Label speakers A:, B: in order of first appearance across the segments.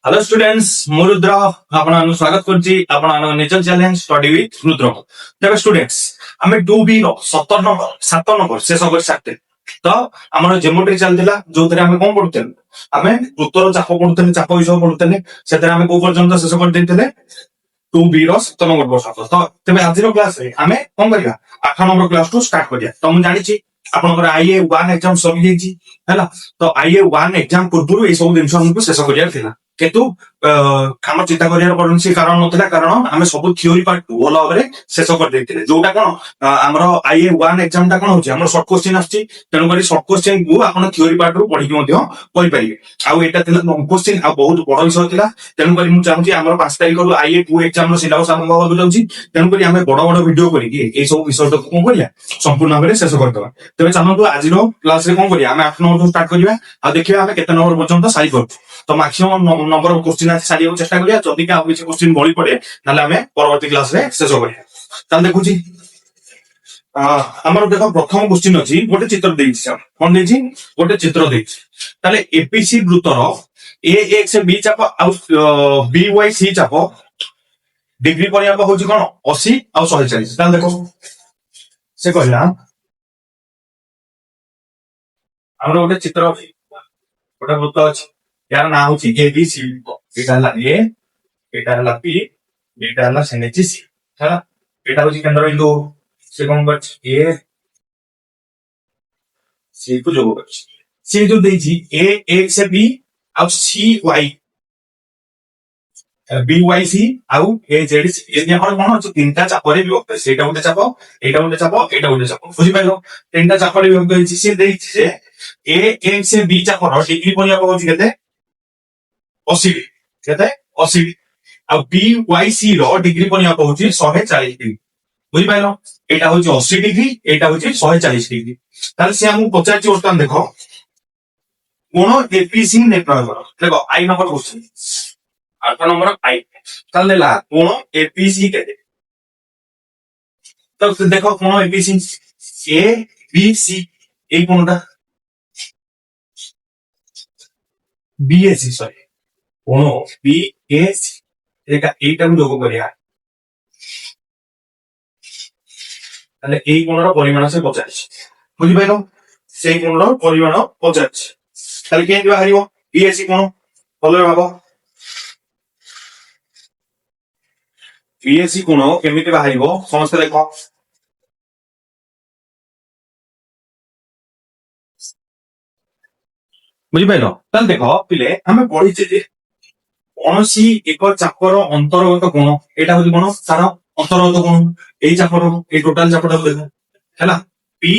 A: Hello students मु रुद्र आपण स्वागत करछि आपण nature challenge study with Rudra. देखो स्टूडेंट्स हमें 2b रो 7 नंबर शेष कर सकते तो हमर ज्योमेट्री चलतिला जोतरे हमें कोन पढुते हमें वृत्तर चाप पढुते चाप विषय पढुते सेतरे हमें को पर्यंत शेष कर देथिले 2b रो 7 नंबर वर्ष तो तबे आज रो क्लास रे हमें कोन करिया 8 नंबर क्लास टू स्टार्ट करिया। तो हम जानि छी आपनकर आईए 1 एग्जाम सरी जेछि हैला तो आईए 1 एग्जाम पूर्व ए सब दिन हमको शेष करिया थिला किंतु आम चिंता करियार कौन कारण नथिला कारण आम सब थ्योरी पार्ट भल भाव शेष कर देथिले जोटा कोन हमर आईए 1 एग्जाम टा कोन होछि हमर शॉर्ट क्वेश्चन आछि तेनु करी शॉर्ट क्वेश्चन को आपण थ्योरी पार्ट रो पढि के मध्य करि परिबे आ एटा थिला लॉन्ग क्वेश्चन आ बहुत बड़ विषय थिला तेनु करी मु चाहूची हमर 5 तारिख रो आईए 2 एग्जाम रो सिलेबस आरंभ होबो जाउची तेनु करी हमें बड़ बड़ वीडियो करी कि ए सब विषय तो कोन करिया संपूर्ण भाबरे शेष कर दबा। तबे चाहନ୍ତୁ आज रो क्लास रे कोन करिया हमें 8 नंबर स्टार्ट करिया आ देखिया हमें केते नंबर पर्यंत सारी कर तो मैक्सिमम नंबर क्वेश्चन आज सारी चेष्टा करिया जदि का किसी क्वेश्चन बळी पड़े ताले हमें परवर्ती क्लास रे शेष करिया। ताले देखुची हमर देखो प्रथम क्वेश्चन अछि गोटे चित्र देइछि कोन देइछि गोटे चित्र देइछि ताले एपीसी वृत्तर ए एक्स बी चाप आ बी वाई सी चाप डिग्री परियाप होछि कोन 80 आ 140। ताले देखो से कहला हमर गोटे चित्र अछि गोटे वृत्त अछि यार ना होछि ए बी सी एटा हला ए एटा हला बी एटा हला सेनेछि सी है एटा होछि केंद्र बिंदु से कोन करछ ए सी को जोग करछ से जो देछि ए एक्स बी आ सी वाई बी वाई सी आउ ए जेड सी ए हमर कोन होछि तीनटा चापरे विभक्त सेटा गोटे चाप एटा गोटे चाप एटा गोटे चाप बुझि पाइलो तीनटा चापरे विभक्त होछि से देछि से ए एक्स बी चापर डिग्री परियाप होछि केते 80 केते 80 आ बी वाई सी रो डिग्री परियाप होछि 140 डिग्री बुझि पाइलो एटा होछि 80 डिग्री एटा होछि 140 डिग्री। ताले से हमहु पचाछि वर्तमान देखो कोन एपीसी निर्णय करो देखो आई नंबर क्वेश्चन 8 नंबर आई ताले ला कोन एपीसी केते तो देखो कोन एपीसी ए बी सी ए कोनटा बीएसी सॉरी कोन बीएसी एका एटा को जोग करिया ताले ए कोनर परिमाण से 50 बुझि पाइलो से कोनर परिमाण 50 ताले केन बाहरियो बीएसी कोन भलो भाबो बीएसी कोन केमिति बाहरियो समस्त देखो बुझि पाइलो ताले देखो पिले हमें पढिचे जे कोनसी एक चापर अंतर्गत कोण एटा होछि कोन सारा अंतर्गत कोण ए चापर ए टोटल चापर देखो हैला पी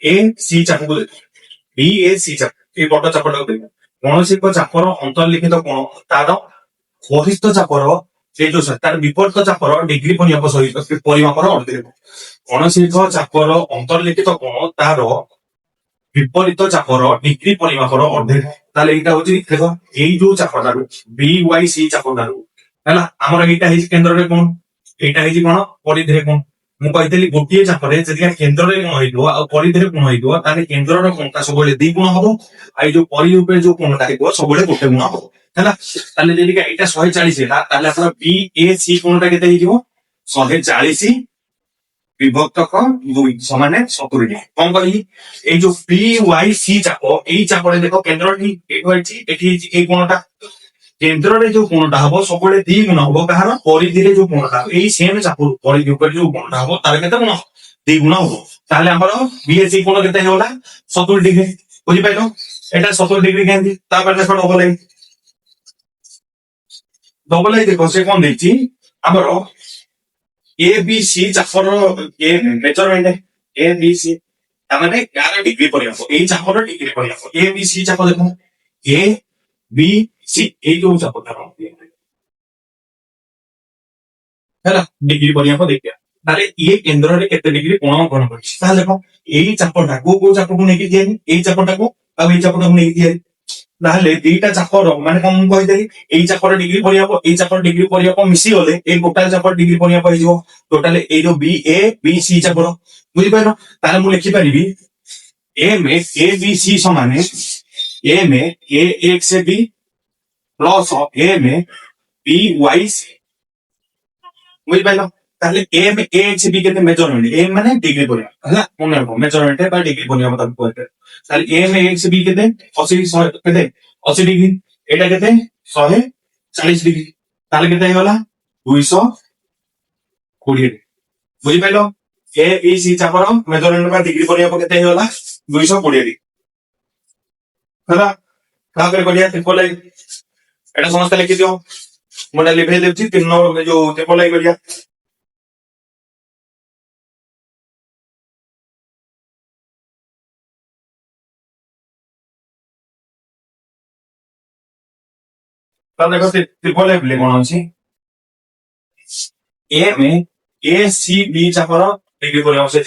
A: ए सी चाप को देखो बी ए सी चाप ए बड़ चापर देखो कोनसी एक चापर अंतर्लिखित कोण तार वरिष्ठ चापर से जो तार विपरीत चापर डिग्री परिमाप सहित परिमापर अर्थ देखो कोनसी एक चापर अंतर्लिखित कोण तार विपरीत चापर डिग्री परिमापर अर्धे ताले एटा होछि देखो एई जो चापदारु बी वाई सी चापदारु हैला हमर एटा हेछि केंद्र रे कोन एटा हेछि कोन परिधि रे कोन मु कहितली गोटिए चापरे जदि केंद्र रे कोन होइदो आ परिधि रे कोन होइदो ताले केंद्र रे कोनटा सबले दी गुण हबो आ जो परिधि ऊपर जो कोनटा हेबो सबले गोटे गुण हबो हैला ताले जदि एटा 140 हेला ताले आपन बी ए सी कोनटा केते हेजिवो 140 विभक्त दुई समाने 70 कौन करी ए जो पी वाई सी चाप ए चापरे देखो केंद्र एठी ए कोणटा केंद्र रे जो कोणटा हबो सबले दी गुण हबो कहार परिधि रे जो कोणटा ए सेम चाप परिधि ऊपर जो कोणटा हबो तार केते गुण दी गुण हबो ताले हमर बीएससी कोण केते होला 70 डिग्री बुझि पाइलो एटा 70 डिग्री केंदी ता पर देखो डबल आई देखो से कोन देछि हमर ए बी सी चापर ए मेजरमेंट ए बी सी तामाने 11 डिग्री परियाप ए चापर डिग्री परियाप ए बी सी चाप देखो ए बी सी ए जो चाप करो हैला डिग्री परियाप देखिया ताले ए केंद्र रे केते डिग्री कोण कोण करछि ताले देखो ए चापटा को चाप को नेकी दिए ए चापटा को आ ए चापटा को नेकी दिए ताले दीटा चापर माने कोन कहि देली ए चापर डिग्री परियाप ए चापर डिग्री परियाप मिसी गले ए टोटल चापर डिग्री परियाप हो जिवो टोटल ए जो बी ए बी सी चापर बुझि पाइलो ताले मु लिखि परिबी ए में ए बी सी समान ए में A X B plus M B Y C বুঝিপাইল তাহলে এম এ এক্স বি কেতে মেজরমেন্ট এম মানে ডিগ্রি পরিমাপ হলা মনে রাখো মেজরমেন্ট বা ডিগ্রি পরিমাপ তাকে কইতে তাহলে এম এ এক্স বি কেতে 80 কেতে 80 ডিগ্রি এটা কেতে 140 ডিগ্রি তাহলে কেতে হলা 220 degree বুঝিপাইল A B C চাপর measurement বা ডিগ্রি পরিমাপ কেতে হলা 220 ডিগ্রি হলা তারপরে করিয়া ত্রিপল আই এটা সমস্ত লিখি দিও মনে লিখে দেছি 3 নম্বর जो ত্রিপল আই করিয়া তাহলে দেখো ত্রিপল আই বলে কোন আছে एम ए सी बी चापर डिग्री परिमाप से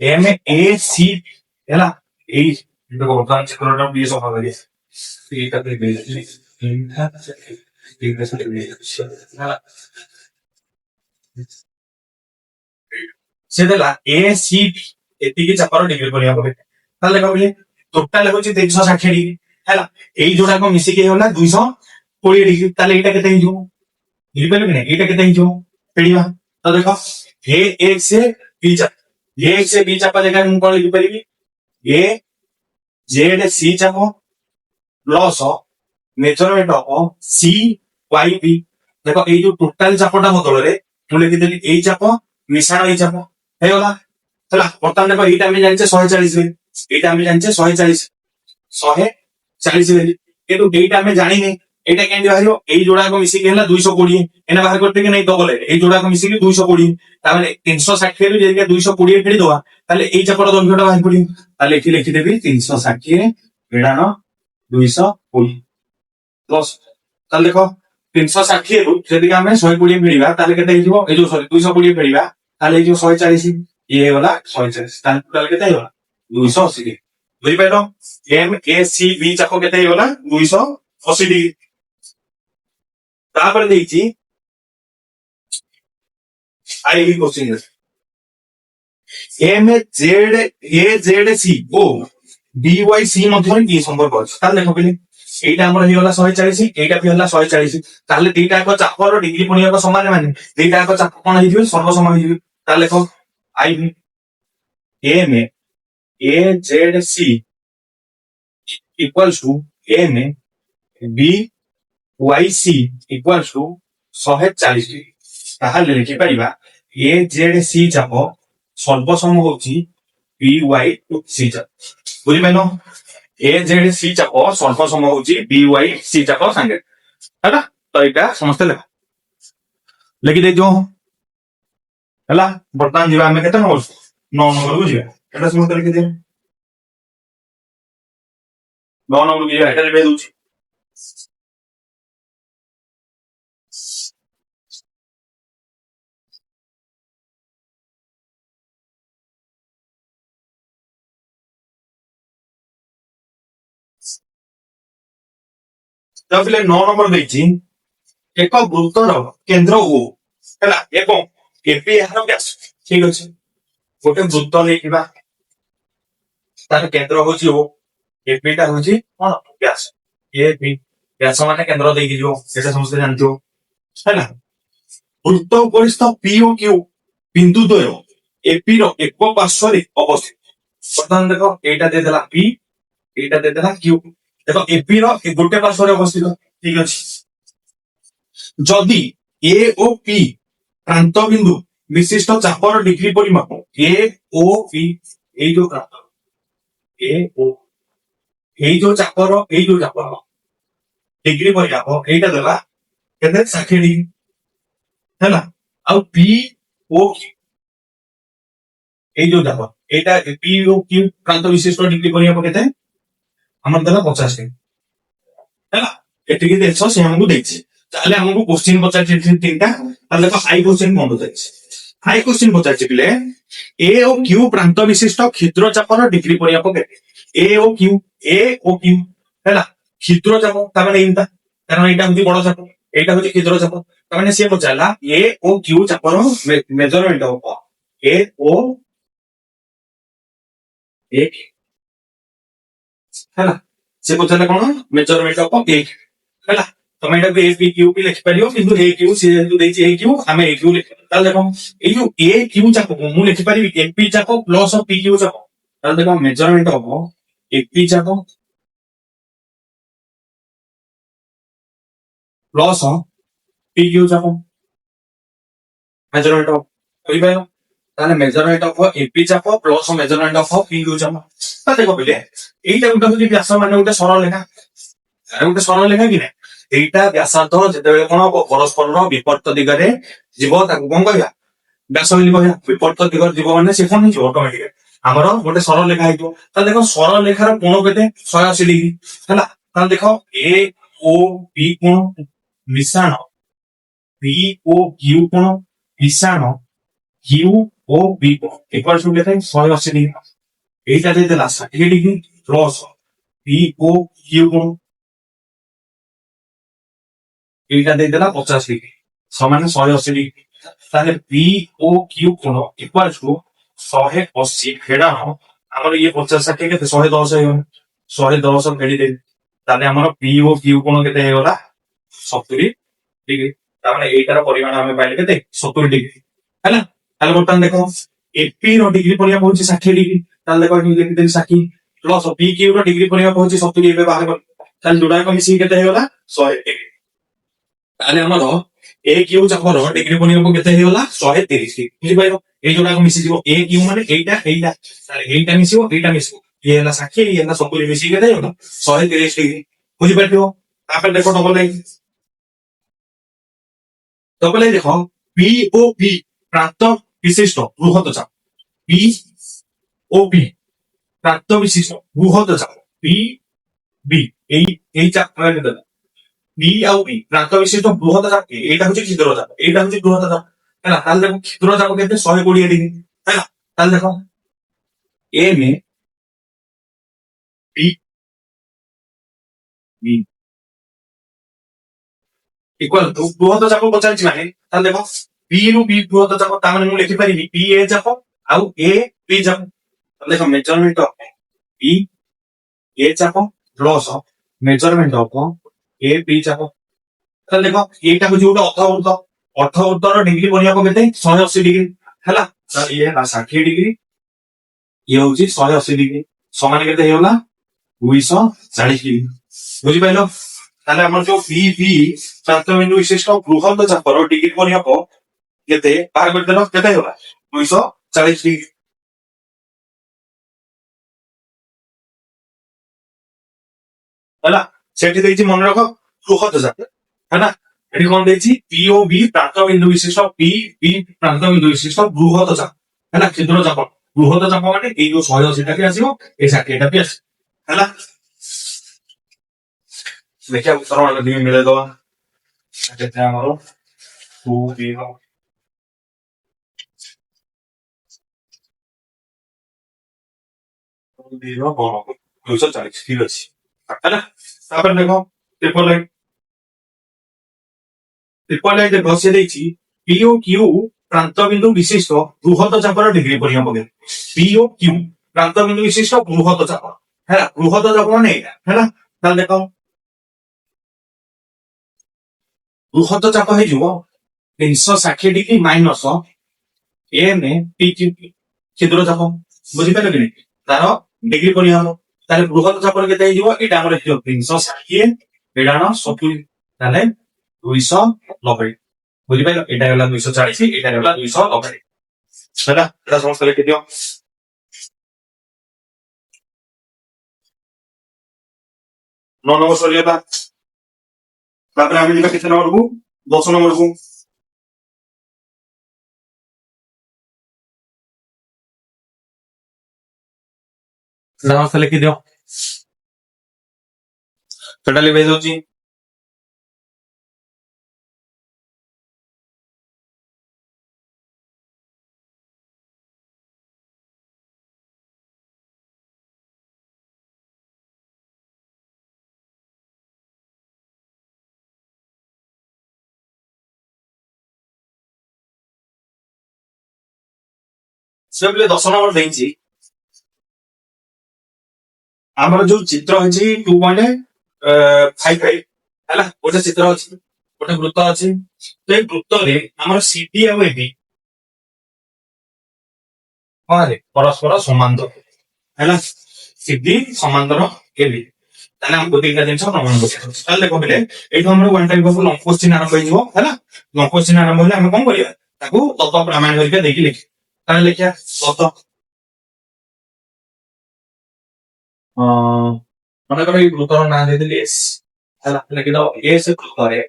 A: एम ए सी है এই দেখো ব্রাঞ্চ কোনটা বি সহ হবে এইটাতে বেশি ସେ ଦେଲା ଏ ସି ଏତିକି ଚାପର ଡିଗ୍ରୀ ପରିମାପ କେତେ ତାହେଲେ ଦେଖ ବୋଲି ଟୋଟାଲ ହଉଛି 360 ଡିଗ୍ରୀ ହେଲା ଏଇ ଯୋଉଟାକ ମିଶିକି ହେଇଗଲା 220 ଡିଗ୍ରୀ ତାହେଲେ ଏଇଟା କେତେ ହେଇଯିବ ବୁଝିପାରିଲ କି ନାଇଁ ଏଇଟା କେତେ ହେଇଯିବ ପେଢିବା ତ ଦେଖ ଏ ଏକ୍ସ ବି ଚାପ ଏ ଏକ୍ସ ବି ଚାପା ଜାଗାରେ ମୁଁ କଣ ଲେଖିପାରିବି ଏ ଜେଡ ସି ଚାପ plus measurement of C Y B দেখো এই যে টোটাল চাপটা বদଳରେ ମୁଁ ଲେଖିଦେଲି ଏଇ ଚାପ ମିଶାଣ ଏଇ ଚାପ ହେଇଗଲା ହେଲା ବର୍ତ୍ତମାନ ଦେଖ ଏଇଟା ଆମେ ଜାଣିଛେ 140 ବୋଲି ଏଇଟା ଆମେ ଜାଣିଛେ 140 ବୋଲି କିନ୍ତୁ ଏଇଟା ଆମେ ଜାଣିନେ ଏଇଟା କେମିତି ବାହାରିବ ଏଇ ଯୋଡାକ ମିଶିକି ହେଲା 220 ଏନା ବାହାର କରିତେ କି ନାଇଁ ଡବଲ ଏଇ ଯୋଡାକ ମିଶିକି 220 ତାମାନେ 360 ରୁ ଯଦି 220 ଫେରିଦବା ତାହେଲେ ଏଇ ଚାପର ଦୈର୍ଘ୍ୟଟା ବାହାରି ପଡିବ ତାହେଲେ ଏଠି ଲେଖିଦେବି 360 ବିଡ଼ାଣ 220 ପ୍ଲସ ତାହେଲେ ଦେଖ 360 ରୁ ଯଦି ଆମେ 120 ଫେରିବା ତାହେଲେ କେତେ ହେଇଯିବ ଏଇ ଯୋଉ ସରି 220 ଫେରିବା ତାହେଲେ ଏଇ ଯୋଉ 140 ଇଏ ହେଇଗଲା 140 ତାହେଲେ ଟୋଟାଲ କେତେ ହେଇଗଲା 280 ବୁଝିପାରିଲ ଏମ ଏ ସି ବି ଚାପ କେତେ ହେଇଗଲା 280 ଡିଗ୍ରୀ ତାପରେ ଦେଇଛି I B question M Z A Z C O B Y C ମଧ୍ୟରେ କି ସମ୍ପର୍କ ଅଛି ତାହେଲେ ଦେଖ କହିଲେ এইটা ଆମର ହେଇଗଲା 140 এইটা ବି ହେଲା 140 ତାହେଲେ ଦିଟା ଏକ ଚାପର ଡିଗ୍ରୀ ପରିମାପ ସମାନ ମାନେ ଦିଟା ଏକ ଚାପ କଣ ହେଇଯିବେ ସର୍ବସମ ହେଇଯିବେ ତାହେଲେ ଦେଖ I B M A Z C equals to M B Y C equals to 140 ତାହେଲେ ଲେଖିପାରିବା ଏ ଜେଡ ସି ଚାପ ସର୍ବସମ ହଉଛି ପି ୱାଇ ସି ଚାପ ବୁଝିପାରିଲ ଏ ଜେଡ ସି ଚାପ ସର୍ବସମ ହଉଛି ପି ୱାଇ ସି ଚାପ ସାଙ୍ଗେ ହେଲା ତ ଏଇଟା ସମସ୍ତେ ଲେଖ ଲେଖିଦେଇଛୁ ହେଲା ବର୍ତ୍ତମାନ ଯିବା ଆମେ କେତେ ନମ୍ବର 9 ନମ୍ବରକୁ ଯିବା ଏଟା ସମସ୍ତେ ଲେଖିଦିଅ 9 ନମ୍ବରକୁ ଯିବା ଏଟା ଲେଖି ଦଉଛି ତାପରେ 9 ନମ୍ବର ଦେଇଛି ଏକ ବୃତ୍ତର କେନ୍ଦ୍ର ଓ ହେଲା ଏବଂ କେବେ ଏହାର ବ୍ୟାସ ଠିକ ଅଛି ଗୋଟେ ବୃତ୍ତ ନେଇଥିବା ତାର କେନ୍ଦ୍ର ହଉଛି ଓ ଏବିଟା ହଉଛି କଣ ବ୍ୟାସ ଏ ବି ବ୍ୟାସ ମାନେ କେନ୍ଦ୍ର ଦେଇକି ଯିବ ସେଟା ସମସ୍ତେ ଜାଣିଥିବ ହେଲା ବୃତ୍ତ ଉପରିସ୍ଥ ପି ଓ କ୍ୟୁ ବିନ୍ଦୁ ଦ୍ୱୟ ଏପି ର ଏକ ପାର୍ଶ୍ୱରେ ଅବସ୍ଥିତ ବର୍ତ୍ତମାନ ଦେଖ ଏଇଟା ଦେଇଦେଲା ପି ଏଇଟା ଦେଇଦେଲା କ୍ୟୁ ଦେଖ ଏପି ର ଗୋଟେ ପାର୍ଶ୍ୱରେ ଅବସ୍ଥିତ ଠିକ ଅଛି ଯଦି ଏ ଓ ପି ପ୍ରାନ୍ତ ବିନ୍ଦୁ ବିଶିଷ୍ଟ ଚାପର ଡିଗ୍ରୀ ପରିମାପ ଏ ଓ ପି ଏଇ ଯୋଉ ପ୍ରାନ୍ତ ଏ ଓ ଏଇ ଯୋଉ ଚାପର ଡିଗ୍ରୀ ପରିମାପ ଏଇଟା ଦେଲା କେତେ 60 ଡିଗ୍ରୀ ହେଲା ଆଉ ପି ଓ ଏଇ ଯୋଉ ଚାପ ଏଇଟା ପି ଓ କ୍ୟୁ ପ୍ରାନ୍ତ ବିଶିଷ୍ଟ ଡିଗ୍ରୀ ପରିମାପ କେତେ ଆମର ଦେଲା 50 ଡିଗ୍ରୀ ହେଲା ଏତିକି ଜିନିଷ ସେ ଆମକୁ ଦେଇଛି ତାହେଲେ ଆମକୁ କୋଶ୍ଚିନ୍ ପଚାରିଛି ତିନିଟା ତାହେଲେ ଦେଖ ହାଇ କୋଶ୍ଚିନ୍ କଣ ପଚାରିଛି ହାଇ କୋଶ୍ଚିନ୍ ପଚାରିଛି ପିଲେ ଏ ଓ କ୍ୟୁ ପ୍ରାନ୍ତ ବିଶିଷ୍ଟ କ୍ଷୁଦ୍ର ଚାପର ଡିଗ୍ରୀ ପରିମାପ କେତେ ଏ ଓ କ୍ୟୁ ହେଲା କ୍ଷୁଦ୍ର ଚାପ ତାମାନେ ଏଇଟା କାରଣ ଏଇଟା ହଉଛି ବଡ ଚାପ ଏଇଟା ହଉଛି କ୍ଷୁଦ୍ର ଚାପ ତାମାନେ ସିଏ ପଚାରିଲା ଏ ଓ କ୍ୟୁ ଚାପର ମେଜରମେଣ୍ଟ ହବ ଏ ଓ ଏ ହେଲା ସେ ପଚାରିଲା କଣ ମେଜରମେଣ୍ଟ ହବ ଏ ହେଲା ତମେ ଏଟାକୁ ଏ ପି କ୍ୟୁ ପି ଲେଖିପାରିବ କିନ୍ତୁ ଏ କ୍ୟୁ ସେ ଯେହେତୁ ଦେଇଛି ଏ କ୍ୟୁ ଆମେ ଏ କ୍ୟୁ ଲେଖିବା ତାହେଲେ ଦେଖ ଏଇ ଯୋଉ ଏ କ୍ୟୁ ଯାକକୁ ମୁଁ ଲେଖିପାରିବି ଏପି ଯାକ ପ୍ଲସ ପି କ୍ୟୁ ଯାକ ତାହେଲେ ଦେଖ ମେଜରମେଣ୍ଟ ହବ ଏପି ଯାକ ପ୍ଲସ ପି କ୍ୟୁ ଯାକ মেজারমেন্ট অফ বুঝিপাইল তাহলে মেজারমেন্ট অফ এপি চাপ plus measurement of P Q চাপ তা দেখো পিলে এইটা গোটা হচ্ছে ব্যাস মানে গোটে সরল লেখা গোটে সরল লেখা কি না এইটা ব্যাসার্ধ যেତେବେଳେ কোন পরস্পরର বিপরীত দিগରେ ଯିବ ତାକୁ କଣ କହିବା ବ୍ୟାସ ବୋଲି କହିବା ବିପରୀତ ଦିଗରେ ଯିବ ମାନେ ସେ କଣ ହେଇଯିବ ଅଟୋମେଟିକ ଆମର ଗୋଟେ ସରଳ ଲେଖା ହେଇଯିବ ତାହେଲେ ଦେଖ ସରଳ ଲେଖାର କୋଣ କେତେ 180 ଡିଗ୍ରୀ ହେଲା ତାହେଲେ ଦେଖ ଏ ଓ ପି କୋଣ ମିଶାଣ ପି ଓ କ୍ୟୁ କୋଣ মিশাণ Q O B equal to লেখা 180 ডিগ্রি এইটা ଦେଇଦେଲା 60 degree plus P O Q কোণ এইটা ଦେଇଦେଲା 50 ডিগ্রি সমান 180 ডিগ্রি তাহলে পি ও কিউ কোণ ইকুয়াল টু 180 ফেড়াଣ ଆମର ଇଏ 50 60 କେତେ 110 ହେଇଗଲା 110 ଫେଡି ଦେବି ତାହେଲେ ଆମର ପି ଓ କିଉ କୋଣ କେତେ ହେଇଗଲା 70 ডিগ্রি তাহলে এইটার পরিমাণ আমি পাইলে কেতে 70 ডিগ্রি ହେଲା ତାହେଲେ ବର୍ତ୍ତମାନ ଦେଖ ଏପି ର ଡିଗ୍ରୀ ପରିମାପ ହଉଛି 60 ଡିଗ୍ରୀ ତାହେଲେ ଦେଖ ଏଠି ଲେଖିଦେଲି 60 ପ୍ଲସ ପି କ୍ୟୁ ର ଡିଗ୍ରୀ ପରିମାପ ହଉଛି 70 ଏବେ ବାହାର କଲି ତାହେଲେ ଯୋଡ଼ାକ ମିଶିକି କେତେ ହେଇଗଲା 100 ଡିଗ୍ରୀ ତାହେଲେ ଆମର ଏ କ୍ୟୁ ଚାପର ଡିଗ୍ରୀ ପରିମାପ କେତେ ହେଇଗଲା 130 ଡିଗ୍ରୀ ବୁଝିପାରିଲ ଏଇ ଯୋଡ଼ାକ ମିଶିଯିବ ଏ କ୍ୟୁ ମାନେ ଏଇଟା ଏଇଟା ତାହେଲେ ଏଇଟା ମିଶିବ ଇଏ ହେଲା 60 ଇଏ ହେଲା 70 ମିଶିକି କେତେ ହେଇଗଲା 130 ଡିଗ୍ରୀ ବୁଝିପାରିଥିବ ତାପରେ ଦେଖ ଡବଲ ଲାଇନ୍ ডবল লাইন দেখো পি ও পি প্রান্ত বিশিষ্ট বৃহৎ চাপ পি ও পি প্রান্ত বিশিষ্ট বৃহৎ চাপ পি বি এই চাপ পি ଆଉ বি প্রান্ত বিশিষ্ট বৃহৎ চাপ এইটা হচ্ছে ক্ষুদ্র চাপ এইটা হচ্ছে বৃহৎ চাপ ହେଲା তাহলে দেখো ক্ষুদ্র চাপ কেতে 120 ডিগ্রি ହେଲା তাহলে দেখো M A P B equal to বৃহৎ চাপ পଚାରିଛି ମାନେ ତାହେଲେ ଦେଖ পি ରୁ বি বৃহৎ চাপ ତା ମାନେ ମୁଁ ଲେଖିପାରିବି পি ଏ ଚାପ ଆଉ ଏ ପି ଚାପ ତାହେଲେ ଦେଖ ମେଜରମେଣ୍ଟ ଅଫ ପି ଏ ଚାପ plus measurement of A P ଚାପ ତାହେଲେ ଦେଖ ଏଇଟା ହଉଛି ଗୋଟେ ଅର୍ଦ୍ଧବୃତ୍ତର ଡିଗ୍ରୀ ପରିମାପ କେତେ 180 ଡିଗ୍ରୀ ହେଲା ତାହେଲେ ଇଏ ହେଲା 60 ଡିଗ୍ରୀ ଇଏ ହଉଛି 180 ଡିଗ୍ରୀ ସମାନ କେତେ ହେଇଗଲା 240 ଡିଗ୍ରୀ ବୁଝିପାରିଲ তাহলে আমার যে পি বি প্রান্ত বিন্দু বিশিষ্ট বৃহৎ চাপর ডিগ্রি পরিমাপ কেতে বাহার করে দেল কেতে হলা 240 ডিগ্রি ହେଲା সেটি ଦେଇଛି মনে রাখো বৃহৎ চাপ ହେଲା এটি কোন ଦେଇଛି পি ও বি প্রান্ত বিন্দু বিশিষ্ট পি বি প্রান্ত বিন্দু বিশিষ্ট বৃহৎ চাপ ହେଲା ক্ষুদ্র চাপ বৃহৎ চাপ মানে এই যে 180 টা কি আসিব এই 60 টা কি আসিব ହେଲା ଦେଖିବା ଉତ୍ତର ମାନେ ଟିକେ ମିଳେଇଦବା କେତେ ଆମର 240 ଠିକ ଅଛି ହେଲା ତାପରେ ଦେଖ ଟ୍ରିପଲ ଲାଇନ ଦେଖ ସେ ଦେଇଛି ପି ଓ କ୍ୟୁ ପ୍ରାନ୍ତ ବିନ୍ଦୁ ବିଶିଷ୍ଟ ବୃହତ ଚାପର ଡିଗ୍ରୀ ପରିମାପ ପି ଓ କ୍ୟୁ ପ୍ରାନ୍ତ ବିନ୍ଦୁ ବିଶିଷ୍ଟ ବୃହତ ଚାପ ହେଲା ବୃହତ ଚାପ ମାନେ ଏଇଟା ହେଲା ତାହେଲେ ଦେଖ ବୃହତ ଚାପ ହେଇଯିବ 360 degree minus M P Q ক্ষুদ্র চাপ বুঝিପାରିଲ କି ନାହିଁ ତାର ଡିଗ୍ରୀ ପରିମାଣ ତାହେଲେ ବୃହତ ଚାପର କେତେ ହେଇଯିବ ଏଇଟା ଆମର ହେଇଯିବ 360 ଏଇଟା 70 ତାହେଲେ 290 ବୁଝିପାରିଲ ଏଇଟା ହେଲା 240 ଏଇଟା ହେଲା 290 ହେଲା ଏଇଟା ସମସ୍ତେ ଲେଖିଦିଅ 9 নম্বর ସରିଗଲା ତାପରେ ଆମେ ଯିବା କେତେ ନମ୍ବରକୁ 10 নম্বরକୁ ସମସ୍ତେ ଲେଖିଦିଅ ସେଟା ଲିଭେଇ ଦଉଛି ସେ 10 নম্বর ଦେଇଛି ଆମର ଯୋଉ ଚିତ୍ର ହେଇଛି 2.55 ହେଲା ଗୋଟେ ଚିତ୍ର ଅଛି, ଗୋଟେ ବୃତ୍ତ ଅଛି। ତ ଏଇ ବୃତ୍ତରେ ଆମର ସିଡି ଆଉ ଏବି କଣ ହେଲେ ପରସ୍ପର ସମାନ୍ତର ହେଲା। ସିଡି ସମାନ୍ତର এবି, ତାହେଲେ ଆମକୁ ଦିଟା ଜିନିଷ ପ୍ରମାଣ କରିବାକୁ ଅଛି। ତାହେଲେ ଦେଖ ପିଲେ ଏଇଠୁ ଆମର one type of long question ଆରମ୍ଭ ହେଇଯିବ ହେଲା। ଲଙ୍ଗ କୋଶ୍ଚିନ୍ ଆରମ୍ଭ ହେଲେ ଆମେ କଣ କରିବା, ତାକୁ ତତ୍ତ୍ୱ ପ୍ରମାଣ କରିକା ଦେଇକି ଲେଖିବା। ତାହେଲେ ଲେଖିବା ତତ୍ତ୍ୱ ମନେକର ଏଇ ବୃତ୍ତର ନାଁ ଦେଇଦେଲି ଏସ୍ ହେଲା, ଲେଖିଦବ ଏସ୍ ବୃତ୍ତରେ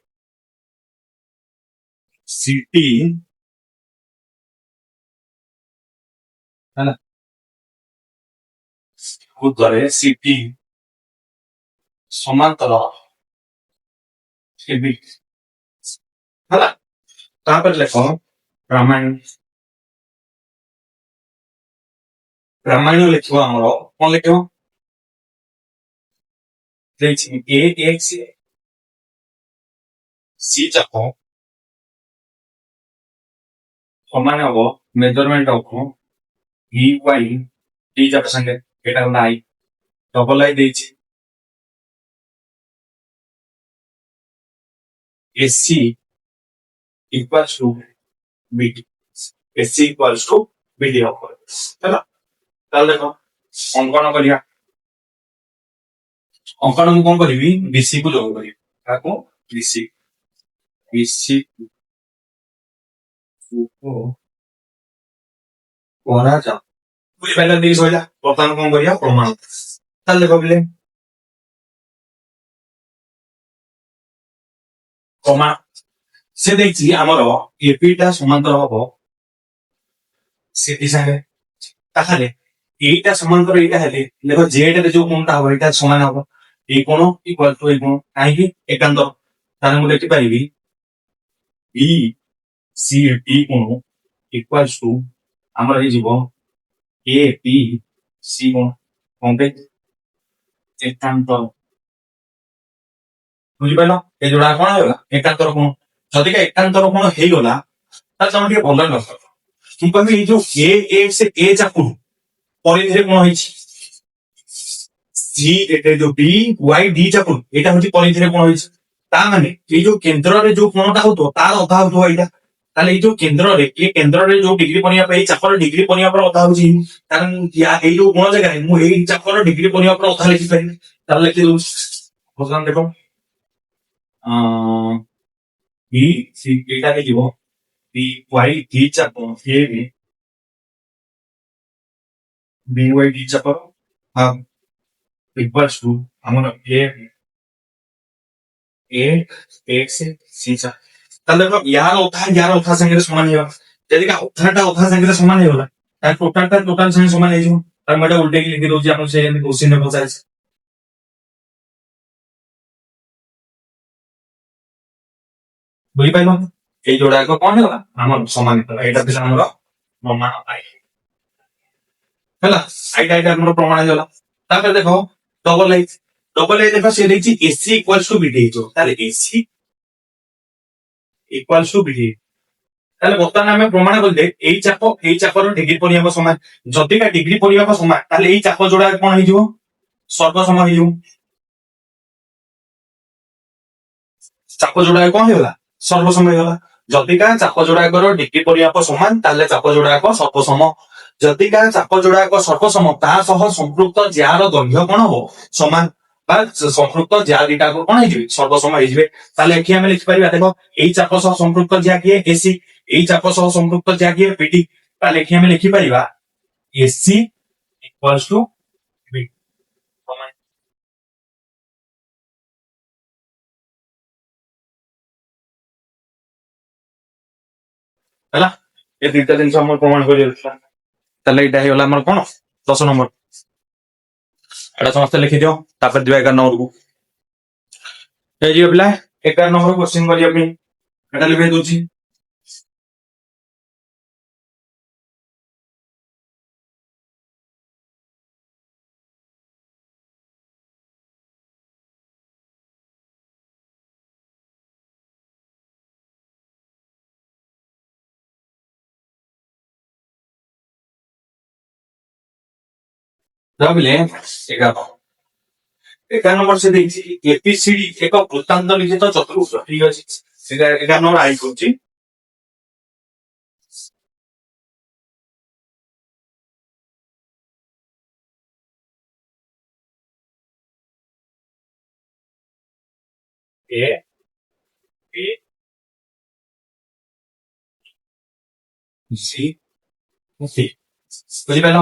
A: ସିଟି ହେଲା, ବୃତ୍ତରେ ସିଟି ସମାନ୍ତର এবি ହେଲା। ତାପରେ ଲେଖ ରାମାୟଣ, ରାମାୟଣ ଲେଖିବ ଆମର କଣ ଲେଖିବ, ଦେଇଛି ଏ ଏକ୍ସ ସି ଚାପ ସମାନ ହବ measurement of E Y T ଚାପ ସାଙ୍ଗେ, ଏଇଟା ହେଲା ଆଇ, ଡବଲ ଆଇ ଦେଇଛି A C equals to B D, A C equals to B D ହବ ହେଲା। ତାହେଲେ ଦେଖ ଅଙ୍କନ କରିବା, ଅଙ୍କନ ମୁଁ କଣ କରିବି ବିସି କୁ ଯୋଗ କରିବି, କାହାକୁ ବିସି, ବିସି କରାଯାଉ, ବୁଝିପାରିଲା ଦେଇ ସଇଲା। ବର୍ତ୍ତମାନ କଣ କରିବା ପ୍ରମାଣ, ତାହେଲେ ଦେଖ ପିଲେ ପ୍ରମାଣ ସେ ଦେଇଛି ଆମର ଏବିଟା ସମାନ୍ତର ହବ ସିଟି ସାଙ୍ଗେ, ତାହେଲେ এইটা ସମାନ୍ତର ଏଇଟା ହେଲେ ଦେଖ ଜେଡ ରେ ଯୋଉ କୋଣଟା ହବ ଏଇଟା ସମାନ ହବ ଏଇ କୋଣ ଇକ୍ୱାଲ ଟୁ ଏଇ କୋଣ, କାହିଁକି ଏକାନ୍ତର। ତାହେଲେ ମୁଁ ଲେଖିପାରିବି ଇ ସି ଡି କୋଣ ଇକ୍ୱାଲ ଟୁ ଆମର ହେଇଯିବ ଏ ପି ସି କୋଣ, କଣ ପାଇଁ ଏକାନ୍ତର, ବୁଝିପାରିଲ। ଏ ଯୋଉଟା କଣ ହେଇଗଲା ଏକାନ୍ତର କୋଣ, ଯଦିକା ଏକାନ୍ତର କୋଣ ହେଇଗଲା ତାହେଲେ ତମେ ଟିକେ ଭଲ ନ କର, ମୁଁ କହିବି ଏଇ ଯୋଉ ଏ ଏକ୍ସ ଏ ଚାପୁରୁ ପରିଧିରେ କଣ ହେଇଛି ସି, এটা ଯୋଉ ডি ওয়াই ডি চাপুন এটা হচ্ছে পরিধিরে কোণ হয়েছে, তা মানে এই ଯୋଉ କେନ୍ଦ୍ରରେ ଯୋଉ କୋଣଟା ହଉଥିବ ତାର ଅଧା ହଉଥିବ ଏଇଟା। ତାହେଲେ ଏଇ ଯୋଉ କେନ୍ଦ୍ରରେ ଏ କେନ୍ଦ୍ରରେ ଯୋଉ ଡିଗ୍ରୀ ପନିବା ପାଇଁ ଏଇ ଚାପର ଡିଗ୍ରୀ ପନିବା ପରେ ଅଧା ହଉଛି, ତାହେଲେ ଏଇ ଯୋଉ କୋଣ ଜାଗାରେ ମୁଁ ଏଇ ଚାପର ଡିଗ୍ରୀ ପନିବା ପରେ ଅଧା ଲେଖିପାରିବି। ତାହେଲେ ଲେଖି ଦଉଛି ବର୍ତ୍ତମାନ ଦେଖ ଇ ସି ଏଇଟା ହେଇଯିବ ଡି ওয়াই ডি ଚାପ ଏ ଡି ওয়াই ডି ଚାପର ଇକ୍ୱାଲ୍ସ ଟୁ ଆମର ଏ ଏକ୍ସ ସି ଚାପ, ତାହେଲେ ଦେଖ ୟାର ଅଧା ସାଙ୍ଗରେ ସମାନ ହେଇଗଲା। ଯଦି ଅଧାଟା ଅଧା ସାଙ୍ଗରେ ସମାନ ହେଇଗଲା ତାହେଲେ ଟୋଟାଲଟା ଟୋଟାଲ ସାଙ୍ଗେ ସମାନ ହେଇଯିବ। ତାହେଲେ ମୁଁ ଏଟା ଉଲ୍ଟେଇକି ଲେଖି ଦଉଛି ଆପଣ ସେ କୋଶ୍ଚିନରେ ପଚାରିଛି, ବୁଝିପାରିଲ। ଏଇ ଯୋଉଟାକ କଣ ହେଇଗଲା ଆମର ସମାନ ହେଇଗଲା, ଏଇଟା ଥିଲା ଆମର ପ୍ରମାଣ ଆଇ ହେଲା। ଏଇଟା ଆମର ପ୍ରମାଣ ହେଇଗଲା। ତାପରେ ଦେଖ ଡବଲ ଆଇ, ଡବଲ ଆଇ ଦେଖ ସେ ଦେଇଛି ଏସି ଇକ୍ୱାଲ୍ସ ଟୁ ବିଡି ହେଇଯିବ, ତାହେଲେ ଏସି ଇକ୍ୱାଲ୍ସ ଟୁ ବିଡି, ତାହେଲେ ବର୍ତ୍ତମାନ ଆମେ ପ୍ରମାଣ କଲେ ଏଇ ଚାପର ଡିଗ୍ରୀ ପରିମାପ ସମାନ, ଯଦିକା ଡିଗ୍ରୀ ପରିମାପ ସମାନ ତାହେଲେ ଏଇ ଚାପ ଯୋଡା କଣ ହେଇଯିବ ସର୍ବସମ ହେଇଯିବ, ଚାପ ଯୋଡାକ କଣ ହେଇଗଲା ସର୍ବସମ ହେଇଗଲା। ଯଦିକା ଚାପ ଯୋଡାକର ଡିଗ୍ରୀ ପରିମାପ ସମାନ ତାହେଲେ ଚାପ ଯୋଡାକ ସର୍ବସମ, ଯଦିକା ଚାପ ଯୋଡାକ ସର୍ବସମ ତା ସହ ସମ୍ପୃକ୍ତ ଜ୍ୟାର ଦୈର୍ଘ୍ୟ କଣ ହବ ସମାନ, ବା ସମ୍ପୃକ୍ତ ଜ୍ୟା ଦିଟାକ କଣ ହେଇଯିବେ ସର୍ବସମ ହେଇଯିବେ। ତାହେଲେ ଏଠି ଆମେ ଲେଖିପାରିବା ଦେଖ ଏଇ ଚାପ ସହ ସମ୍ପୃକ୍ତ ଜ୍ୟା କିଏ ଏସି, ଏଇ ଚାପ ସହ ସମ୍ପୃକ୍ତ ଜ୍ୟା କିଏ ବିଡି, ତାହେଲେ ଏଠି ଆମେ ଲେଖିପାରିବା ଏସି ଇକ୍ୱାଲ୍ସ ଟୁ ବିଡି ହେଲା। ଏ ଦିଟା ଜିନିଷ ଆମର ପ୍ରମାଣ କରିବାର, ତାହେଲେ ଏଇଟା ହେଇଗଲା ଆମର କଣ 10 ନମ୍ବର। ଏଇଟା ସମସ୍ତେ ଲେଖିଦିଅ, ତାପରେ ଯିବା 11 ନମ୍ବରକୁ। ହେଇଯିବ ପିଲା 11 ନମ୍ବର କୋଶ୍ଚିନ୍ କରିବା ପାଇଁ ଏଟା ଲିଭେଇ ଦଉଛି। ଭାବିଲେ 11 11 नंबर से देखिए एबीसीडी एक वृत्तांत लिखित चतुर्भुज ठीक আছে সেটা 11 নম্বর আই করছি A B C C বুঝিପାରିଲ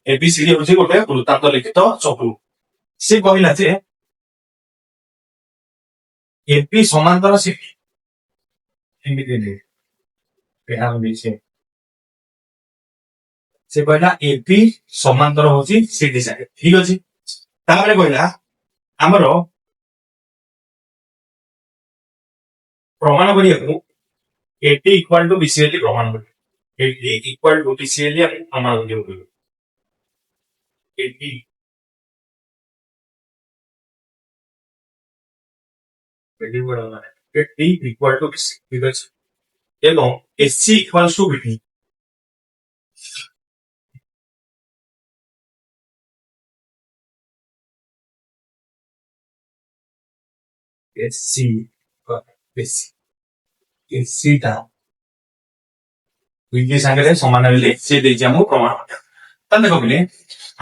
A: ABCD ହଉଛି ଗୋଟେ ବୃତ୍ତାନ୍ତ ଲିଖିତ ଚତୁର୍ଭୁଜ ସେ କହିଲା ଯେ এবি ସମାନ୍ତର ସିଡି ଏମିତି ନୁହେଁ ଏହା ହଉଛି ସେ କହିଲା এবি ସମାନ୍ତର ହଉଛି ସିଡି ସାଙ୍ଗେ ଠିକ ଅଛି ତାପରେ କହିଲା ଆମର ପ୍ରମାଣ କରିବାକୁ ଏଟି ଇକ୍ୱାଲ ଟୁ ବିସିଏଲ ପ୍ରମାଣ କରିବ ଏଟି ଇକ୍ୱାଲ ଟୁ ବିସିଏଲ ଆମେ ପ୍ରମାଣ କରିବାକୁ ଏଟି এটি ইকুয়াল টু বিসি ঠিক আছে এবং SC equal to BP SC বেশি এসসিটা দুইটি ସାଙ୍ଗରେ ସମାନ ହେଲେ ସେ ଦେଇଛି ଆମକୁ ପ୍ରମାଣ ତାହେଲେ ଦେଖ ପିଲେ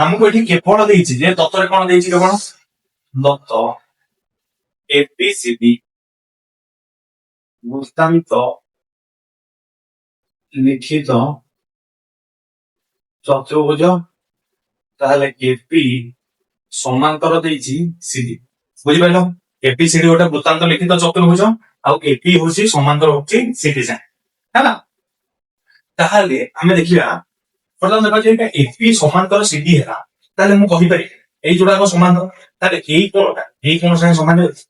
A: ଆମକୁ ଏଠି କେବଳ ଦେଇଛି ଯେ ଦତ୍ତରେ କଣ ଦେଇଛି କେବଳ ଦତ୍ତ ଏବିସିଡି ବୃତ୍ତାନ୍ତ লিখিত ଚତୁର୍ଭୁଜ ତାହେଲେ ଏପି ସମାନ୍ତର ଦେଇଛି ସିଡି ବୁଝିପାରିଲ ଏବିସିଡି ଗୋଟେ ବୃତ୍ତାନ୍ତ ଲିଖିତ ଚତୁର୍ଭୁଜ ଆଉ ଏପି ହଉଛି ସମାନ୍ତର ହଉଛି ସିଡି ସାଙ୍ଗେ ହେଲା ତାହେଲେ ଆମେ ଦେଖିବା ବର୍ତ୍ତମାନ ଦେଖ ଯେ ଏପି ସମାନ୍ତର ସିଡି ହେଲା ତାହେଲେ ମୁଁ କହିପାରିବି ଏଇ ଯୋଉଟାକ ସମାନ୍ତର ତାହେଲେ ଏଇ କୋଣ ସାଙ୍ଗେ ସମାନ ହେଉଛି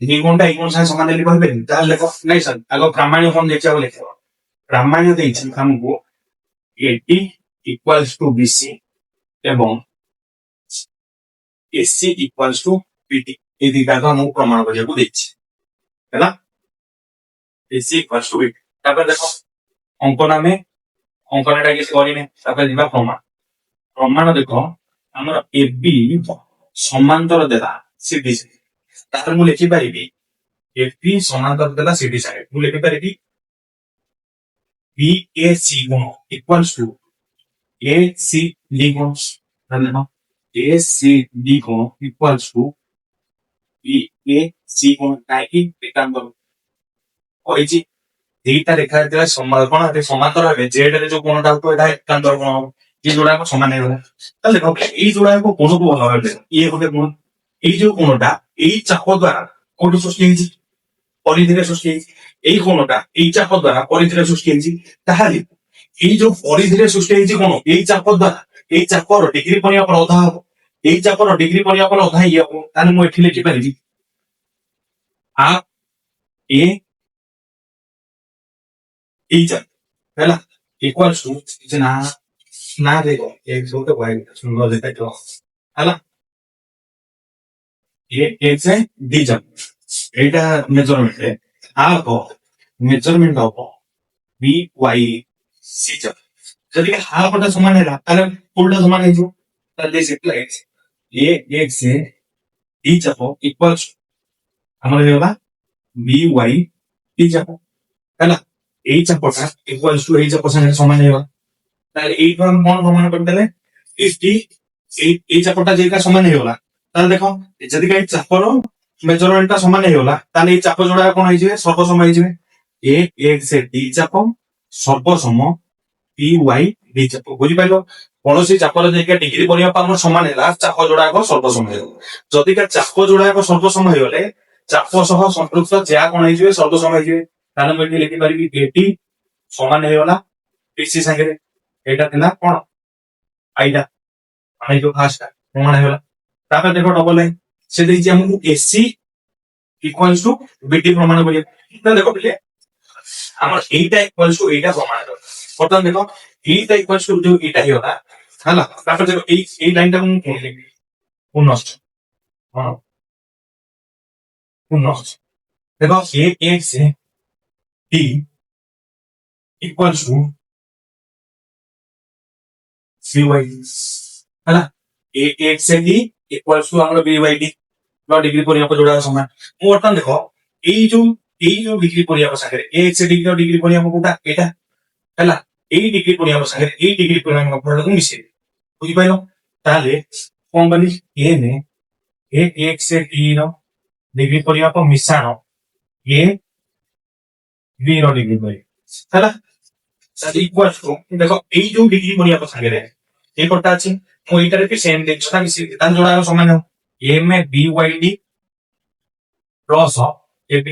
A: ଏଇ କୋଣଟା ଏଇ କୋଣ ସାଙ୍ଗେ ସମାନ ହେଲେ କହିପାରିବି ତାହେଲେ ଦେଖ ନାଇଁ ସାର୍ ଆଗ ପ୍ରାମାଣ୍ୟ କଣ ଦେଇଛି ଆଗ ଲେଖିବ ପ୍ରାମାଣ୍ୟ ଦେଇଛି ଆମକୁ ଏଟି ଇକ୍ୱାଲ୍ସ ଟୁ ବିସି ଏବଂ ଏସି ଇକ୍ୱାଲ୍ସ ଟୁ ପିଟି এই দুইটাকে ଆମକୁ ପ୍ରମାଣ କରିବାକୁ ଦେଇଛି ହେଲା ଏସି ଇକ୍ୱାଲ୍ସ ଟୁ ପିଟି ତାପରେ ଦେଖ ଅଙ୍କନ ଆମେ ଅଙ୍କନଟା କିଛି କରିନେ ତାପରେ ଯିବା ପ୍ରମାଣ ପ୍ରମାଣ ଦେଖ ଆମର এবি ସମାନ୍ତର ଦେଲା ସିଡି ତାହେଲେ ମୁଁ ଲେଖିପାରିବି এবি ସମାନ୍ତର ଦେଲା ସିଡି ସାଙ୍ଗେ ମୁଁ ଲେଖିପାରିବି বিএসি গুণ ইকুয়ালস টু এসি ডি গুণ তাহলে এসি ডি গুণ ইকুয়ালস টু বিএসি গুণ কাହିଁକି ଏକାନ୍ତର କହିଛି ଦିଟା ରେଖା ଯେତେବେଳେ କଣ ସମାନ୍ତର ହେବେ ଜେଡ ରେ ଯୋଉ କୋଣଟା ହଉଥିବ ଏଇଟା ଏକାନ୍ତର କୋଣ ହବ ଏଇ ଯୋଉଟାକ ସମାନ ହେଇଗଲା ତାହେଲେ ଦେଖ ଏଇ ଯୋଉଟାକ କୋଣକୁ ଭଲ ଭାବେ ଇଏ ଗୋଟେ କୋଣ ଏଇ ଯୋଉ କୋଣଟା ଏଇ ଚାପ ଦ୍ଵାରା କୋଉଠି ସୃଷ୍ଟି ହେଇଛି ପରିଧିରେ ସୃଷ୍ଟି ହେଇଛି ଏଇ କୋଣଟା ଏଇ ଚାପ ଦ୍ଵାରା ପରିଧିରେ ସୃଷ୍ଟି ହେଇଛି ତାହେଲେ ଏଇ ଯୋଉ ପରିଧିରେ ସୃଷ୍ଟି ହେଇଛି କୋଣ ଏଇ ଚାପ ଦ୍ଵାରା ଏଇ ଚାପର ଡିଗ୍ରୀ ପରିମାପର ଅଧା ହବ ଏଇ ଚାପର ଡିଗ୍ରୀ ପରିମାପର ଅଧା ଇଏ ହବ ତାହେଲେ ମୁଁ ଏଠି ଲେଖିପାରିବି ଆ ଏ ଏଇ ଚାପ ହେଲା ଇକ୍ୱାଲ୍ସ ଟୁ ଯେ ନା ଦେଖ ଏକ ଗୋଟେ ୱାଇଡ ସୁନ୍ଦର ଦେଖାଯିବ ହେଲା ଏ ଏକ୍ସ ଡି ଚାପ এইটা মেজারমেন্ট আর মেজারমেন্ট হব বি ওয়াই সি চাপ যদি হাফটা সমান ହେଲା তাহলে ফুলটা সমান ହେଇଯିବ তাহলে this implies A X D চাপ ইকুয়ালস ଆମର ହେଇଗଲା বি ওয়াই টি চাপ ହେଲା এই চাপটা ইকুয়ালস টু এই চাপ সাথে সমান ହେଇଗଲା তাহলে এইটা ଆମେ କଣ ପ୍ରମାଣ କରିଦେଲେ ଏଠି এই ଚାପଟା ଯେଟା ସମାନ ହେଇଗଲା ତାହେଲେ ଦେଖ ଯଦି এই ଚାପର মেজারমেন্টটা সমান ହେଇଗଲା ତାହେଲେ এই ଚାପ ଯୋଡା କଣ ହେଇଯିବେ ସର୍ବସମ ହେଇଯିବେ ଏ ଏକ୍ସ ଡି ଚାପ ସର୍ବସମ ପି ୱାଇ ଡି ଚାପ ବୁଝିପାରିଲ କୌଣସି ଚାପର ଯଦି ଡିଗ୍ରୀ ପରିମାପ ଆମର ସମାନ ହେଲା ଚାପ ଯୋଡାକ ସର୍ବସମ ହେଇଗଲା ଯଦିକା ଚାପ ଯୋଡାକ ସର୍ବସମ ହେଇଗଲେ ଚାପ ସହ ସମ୍ପୃକ୍ତ ଯାହା କଣ ହେଇଯିବେ ସର୍ବସମ ହେଇଯିବେ ତାହେଲେ ମୁଁ ଏଠି ଲେଖିପାରିବି ଏଟି ସମାନ ହେଇଗଲା ପିସି ସାଙ୍ଗରେ ଏଇଟା ଥିଲା କଣ ଆଇଟା ଆମେ ଯୋଉ ଫାର୍ଷ୍ଟ ପ୍ରମାଣ ହେଇଗଲା ତାପରେ ଦେଖ ଡବଲ ଲାଇନ ସେ ଦେଇଛି ଆମକୁ ଏସି ইকুয়ালস টু বিটি প্রমাণ করিয়া তাহলে দেখো পিলে আমার এইটা ইকুয়ালস টু এইটা প্রমাণ করব বর্তমান দেখো এইটা ইকুয়ালস টু যে এইটা হিলা হলা তারপর দেখো এই লাইনটা আমি কোন লিখবি পুনশ্চ হ্যাঁ পুনশ্চ দেখো A X T equals to C Y হলা A X D equals to हमरो बी बाय डी डिग्री परिमाप जोड़ा समान मु बर्तमान देखो এই जो ডিগ্রি পরিমাপ সাথে x ডিগ্রি ডিগ্রি পরিমাপ কোটা এটা ହେଲା এই ডিগ্রি পরিমাপ সাথে এই ডিগ্রি পরিমাপ পড়াটা মিশে বুঝি পাইলো তাহলে কোন বলি n এ x ডি ର ডিগ্রি পরিমাপ মিশাଣ a b ର ডিগ্রি পরিমাপ ହେଲା that equals to দেখো এই যে ডিগ্রি পরিমাপ সাথে এই কোটা আছে ମୁଁ ଏଇଟାରେ ବି ସେମ୍ ଜିନିଷଟା ମିଶେଇ ତାହେଲେ ଯୋଉଟା ସମାନ ହେବ m b y d plus a b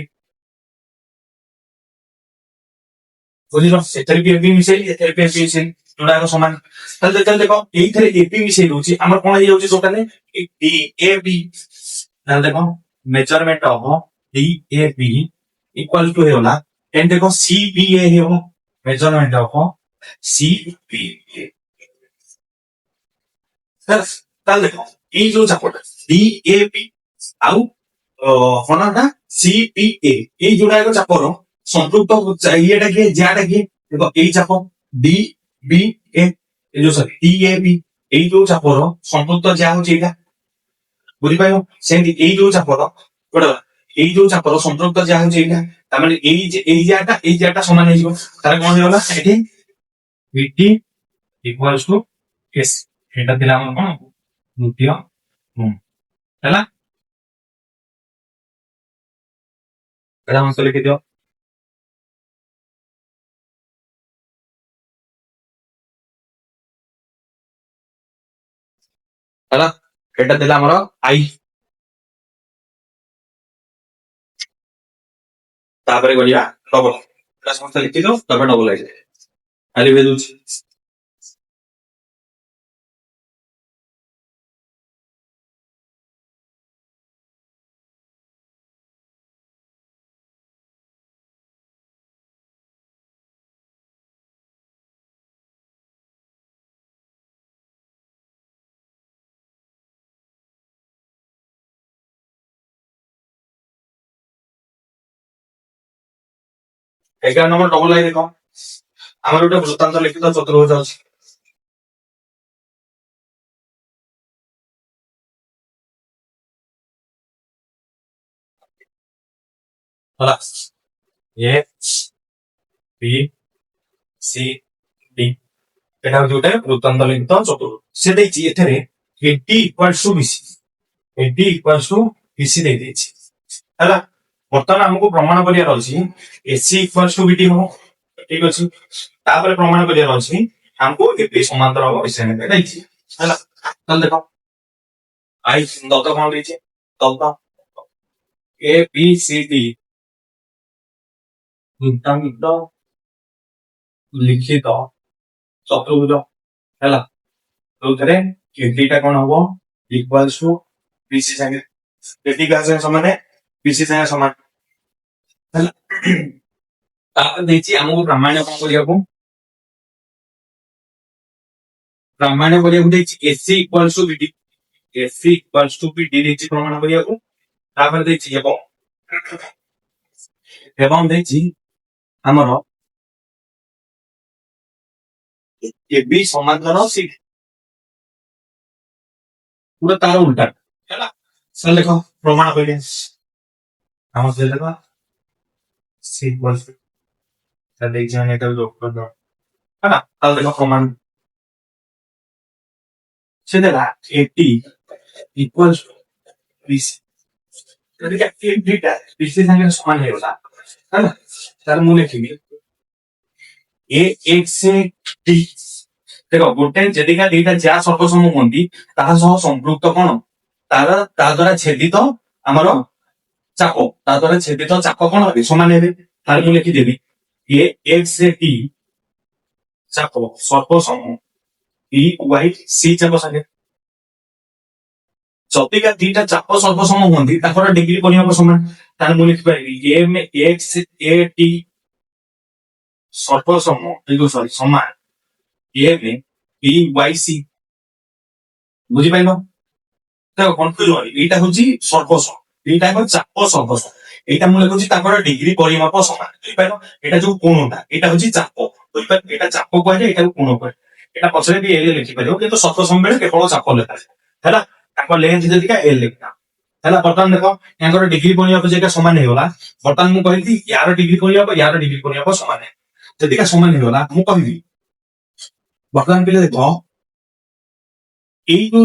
A: ବୁଝିଲ ସେଥିରେ ବି এবি ମିଶେଇ ଏଥିରେ ବି এবি ମିଶେଇ ଯୋଉଟା ସମାନ ତାହେଲେ ଦେଖ ଏଇଥିରେ এবি ମିଶେଇ ଦଉଛି ଆମର କଣ ହେଇଯାଉଛି ଟୋଟାଲି ଡି ଏ ବି ତାହେଲେ ଦେଖ measurement of D A B equal to ହେଇଗଲା ଏଣ୍ଡ ଦେଖ ସି ବି ଏ ହେବ ମେଜରମେଣ୍ଟ ଅଫ ସି ବି ଏ ତାହେଲେ ଦେଖ ଏଇ ଯୋଉ ଚାପଟା ଡି ଏ ବି ଆଉ କଣଟା ସି ବି ଏ ଏଇ ଯୋଉଟା ଚାପର संपृक्त ये ज्यादा किए देखो यही चाप डी बी ए जो सॉरी डी ए बी यही जो चापर संपृक्त जहाँ हूँ बुझी पाइब से यही जो चापर गोटे यही जो चापर संपृक्त जहाँ हूँ यही जाटा समान हो तार कौन होगा ये डी इक्वल्स टू एस एटा दिला हमर कोन द्वितीय हैला एटा हम लिखि दियो ହେଲା ଏଟା ଦେଲା ଆମର ଆଇ ତାପରେ କରିବା ଡବଲ ଏଟା ସମସ୍ତେ ଲିଖିଦो ତାପରେ ଡବଲ ହେଇଯାଏ ଖାଲି ଭେ ଦଉଛି एगार नंबर डबल लाइन देखो আমার ওটা বৃত্তান্ত লিখিত চতুর্ভুজ আছে ହେଲା ଏ বি সি ডি এটা হচ্ছে ଗୋଟେ বৃত্তান্ত লিখিত চতুর্ভুজ সে ଦେଇଛି ଏଥିରେ AD equals to BC AD equals to BC ଦେଇ ଦେଇଛି ହେଲା ବର୍ତ୍ତମାନ ଆମକୁ ପ୍ରମାଣ କରିବାର ଅଛି AC ଇକ୍ୱାଲ୍ସ ଟୁ BD ହବ ठीक अच्छे तापर प्रमाण करियार अछि हमको एबी समांतर हो इसे ने दैछि हैला चल देखो आई दता कोन दैछि दता ए बी सी डी वृत्तांत लिखित चतुर्भुज हैला जोथरे एडीटा कोन हबो इक्वल्स टू बीसी संगे एडी का समान है बीसी संगे समान हैला तापर देछि हमको प्रमाण कोन करियाको प्रमाण करियाको देछि AC equals to BD AC equals to BD देछि प्रमाण करियाको तापर देछि एवं देछि हमरो एबी समांतर सी पूरा तार उल्टा हैला चल देखो प्रमाण करिया हम से देखो सी इक्वल्स चल देख जाने का लोग कर दो हैला चल देखो प्रमाण से देला 80 इक्वल्स बीसी कदि का 80 टा बीसी संगे समान हेला हैला तार मूल्य लिखिबी ए x से t देखो गोटे जदिका दीटा जा सर्वसम होंती ताहा सह संपृक्त कोन तार ता द्वारा छेदित हमरो चाप ता द्वारा छेदित चाप कोन होबे समान हेबे तार मूल्य लिखि देबी ए x से t चाप सर्वसम e y c चाप संगे जदिका दीटा चाप सर्वसम होंती ताकर डिग्री परिमाप समान तार मूल्य लिखि पाइबी m x a t सर्वसम एगो सॉरी समान ए में पी वाई सी बुझी पाइलो देखो कन्फ्यूजन एटा होची सर्वसम एटा को चाप सर्वसम एटा मूल्य होची ताकर डिग्री परिमाप समान बुझी पाइलो एटा जो कोणटा एटा होची चाप बुझी पाइलो एटा चाप को एटा को कोण को एटा पछरे भी एरिया लिखि पारियो किंतु सर्वसम बेले केवल चाप लेखा हैला ତାଙ୍କ ଲେନ୍ଥ ଯେତିକା ଏ ଲେଖିବା ହେଲା। ବର୍ତ୍ତମାନ ଦେଖ ୟାଙ୍କର ଡିଗ୍ରୀ ପରିମାପ ଯେତିକା ସମାନ ହେଇଗଲା। ବର୍ତ୍ତମାନ ମୁଁ କହିଲି ୟାର ଡିଗ୍ରୀ ପରିମାପ ୟାର ଡିଗ୍ରୀ ପରିମାପ ସମାନ ଯେତିକା ସମାନ ହେଇଗଲା ମୁଁ କହିବି ବର୍ତ୍ତମାନ ପିଲେ ଦେଖ ଏଇ ଯୋଉ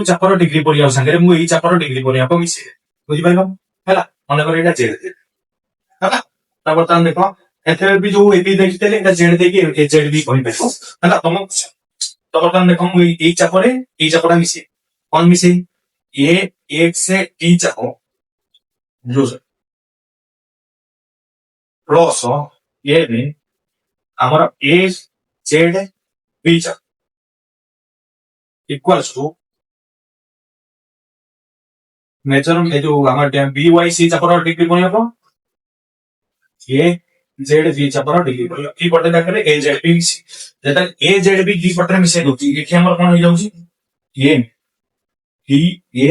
A: ଚାପର ଡିଗ୍ରୀ ପରିମାପ ସାଙ୍ଗରେ ମୁଁ ଏଇ ଚାପର ଡିଗ୍ରୀ ପରିମାପ ମିଶେଇ ବୁଝିପାରିଲ ହେଲା। ମନେକର ଏଇଟା ଜେଡ୍ ହେଲା। ତା ବର୍ତ୍ତମାନ ଦେଖ ଏଥିରେ ବି ଯୋଉ ଏବି ଦେଖିଥିଲେ ଏଇଟା ଜେଡ୍ ଦେଇକି ଏ ଜେଡ୍ ବି କହିପାରିବ ହେଲା। ତ ବର୍ତ୍ତମାନ ଦେଖ ମୁଁ ଏଇ ଚାପରେ ଏଇ ଚାପଟା ମିଶେଇ କଣ ମିଶେଇ ଏ ଏକ୍ସ ଟି ଚାପ ପ୍ଲସ ଏ ଆମର ଏ ଜେଡ୍ বি চাপ ইকুয়ালস টু মেজর এই যে আমার বি ওয়াই সি চাপর ডিগ্রি বনিব এ জেড বি চাপর ডিগ্রি বনিব এই পটে দেখলে এ জেড বি যেটা এ জেড বি দুই পটে মিশাই দউছি এটি আমার কোন হই যাଉଛି A B A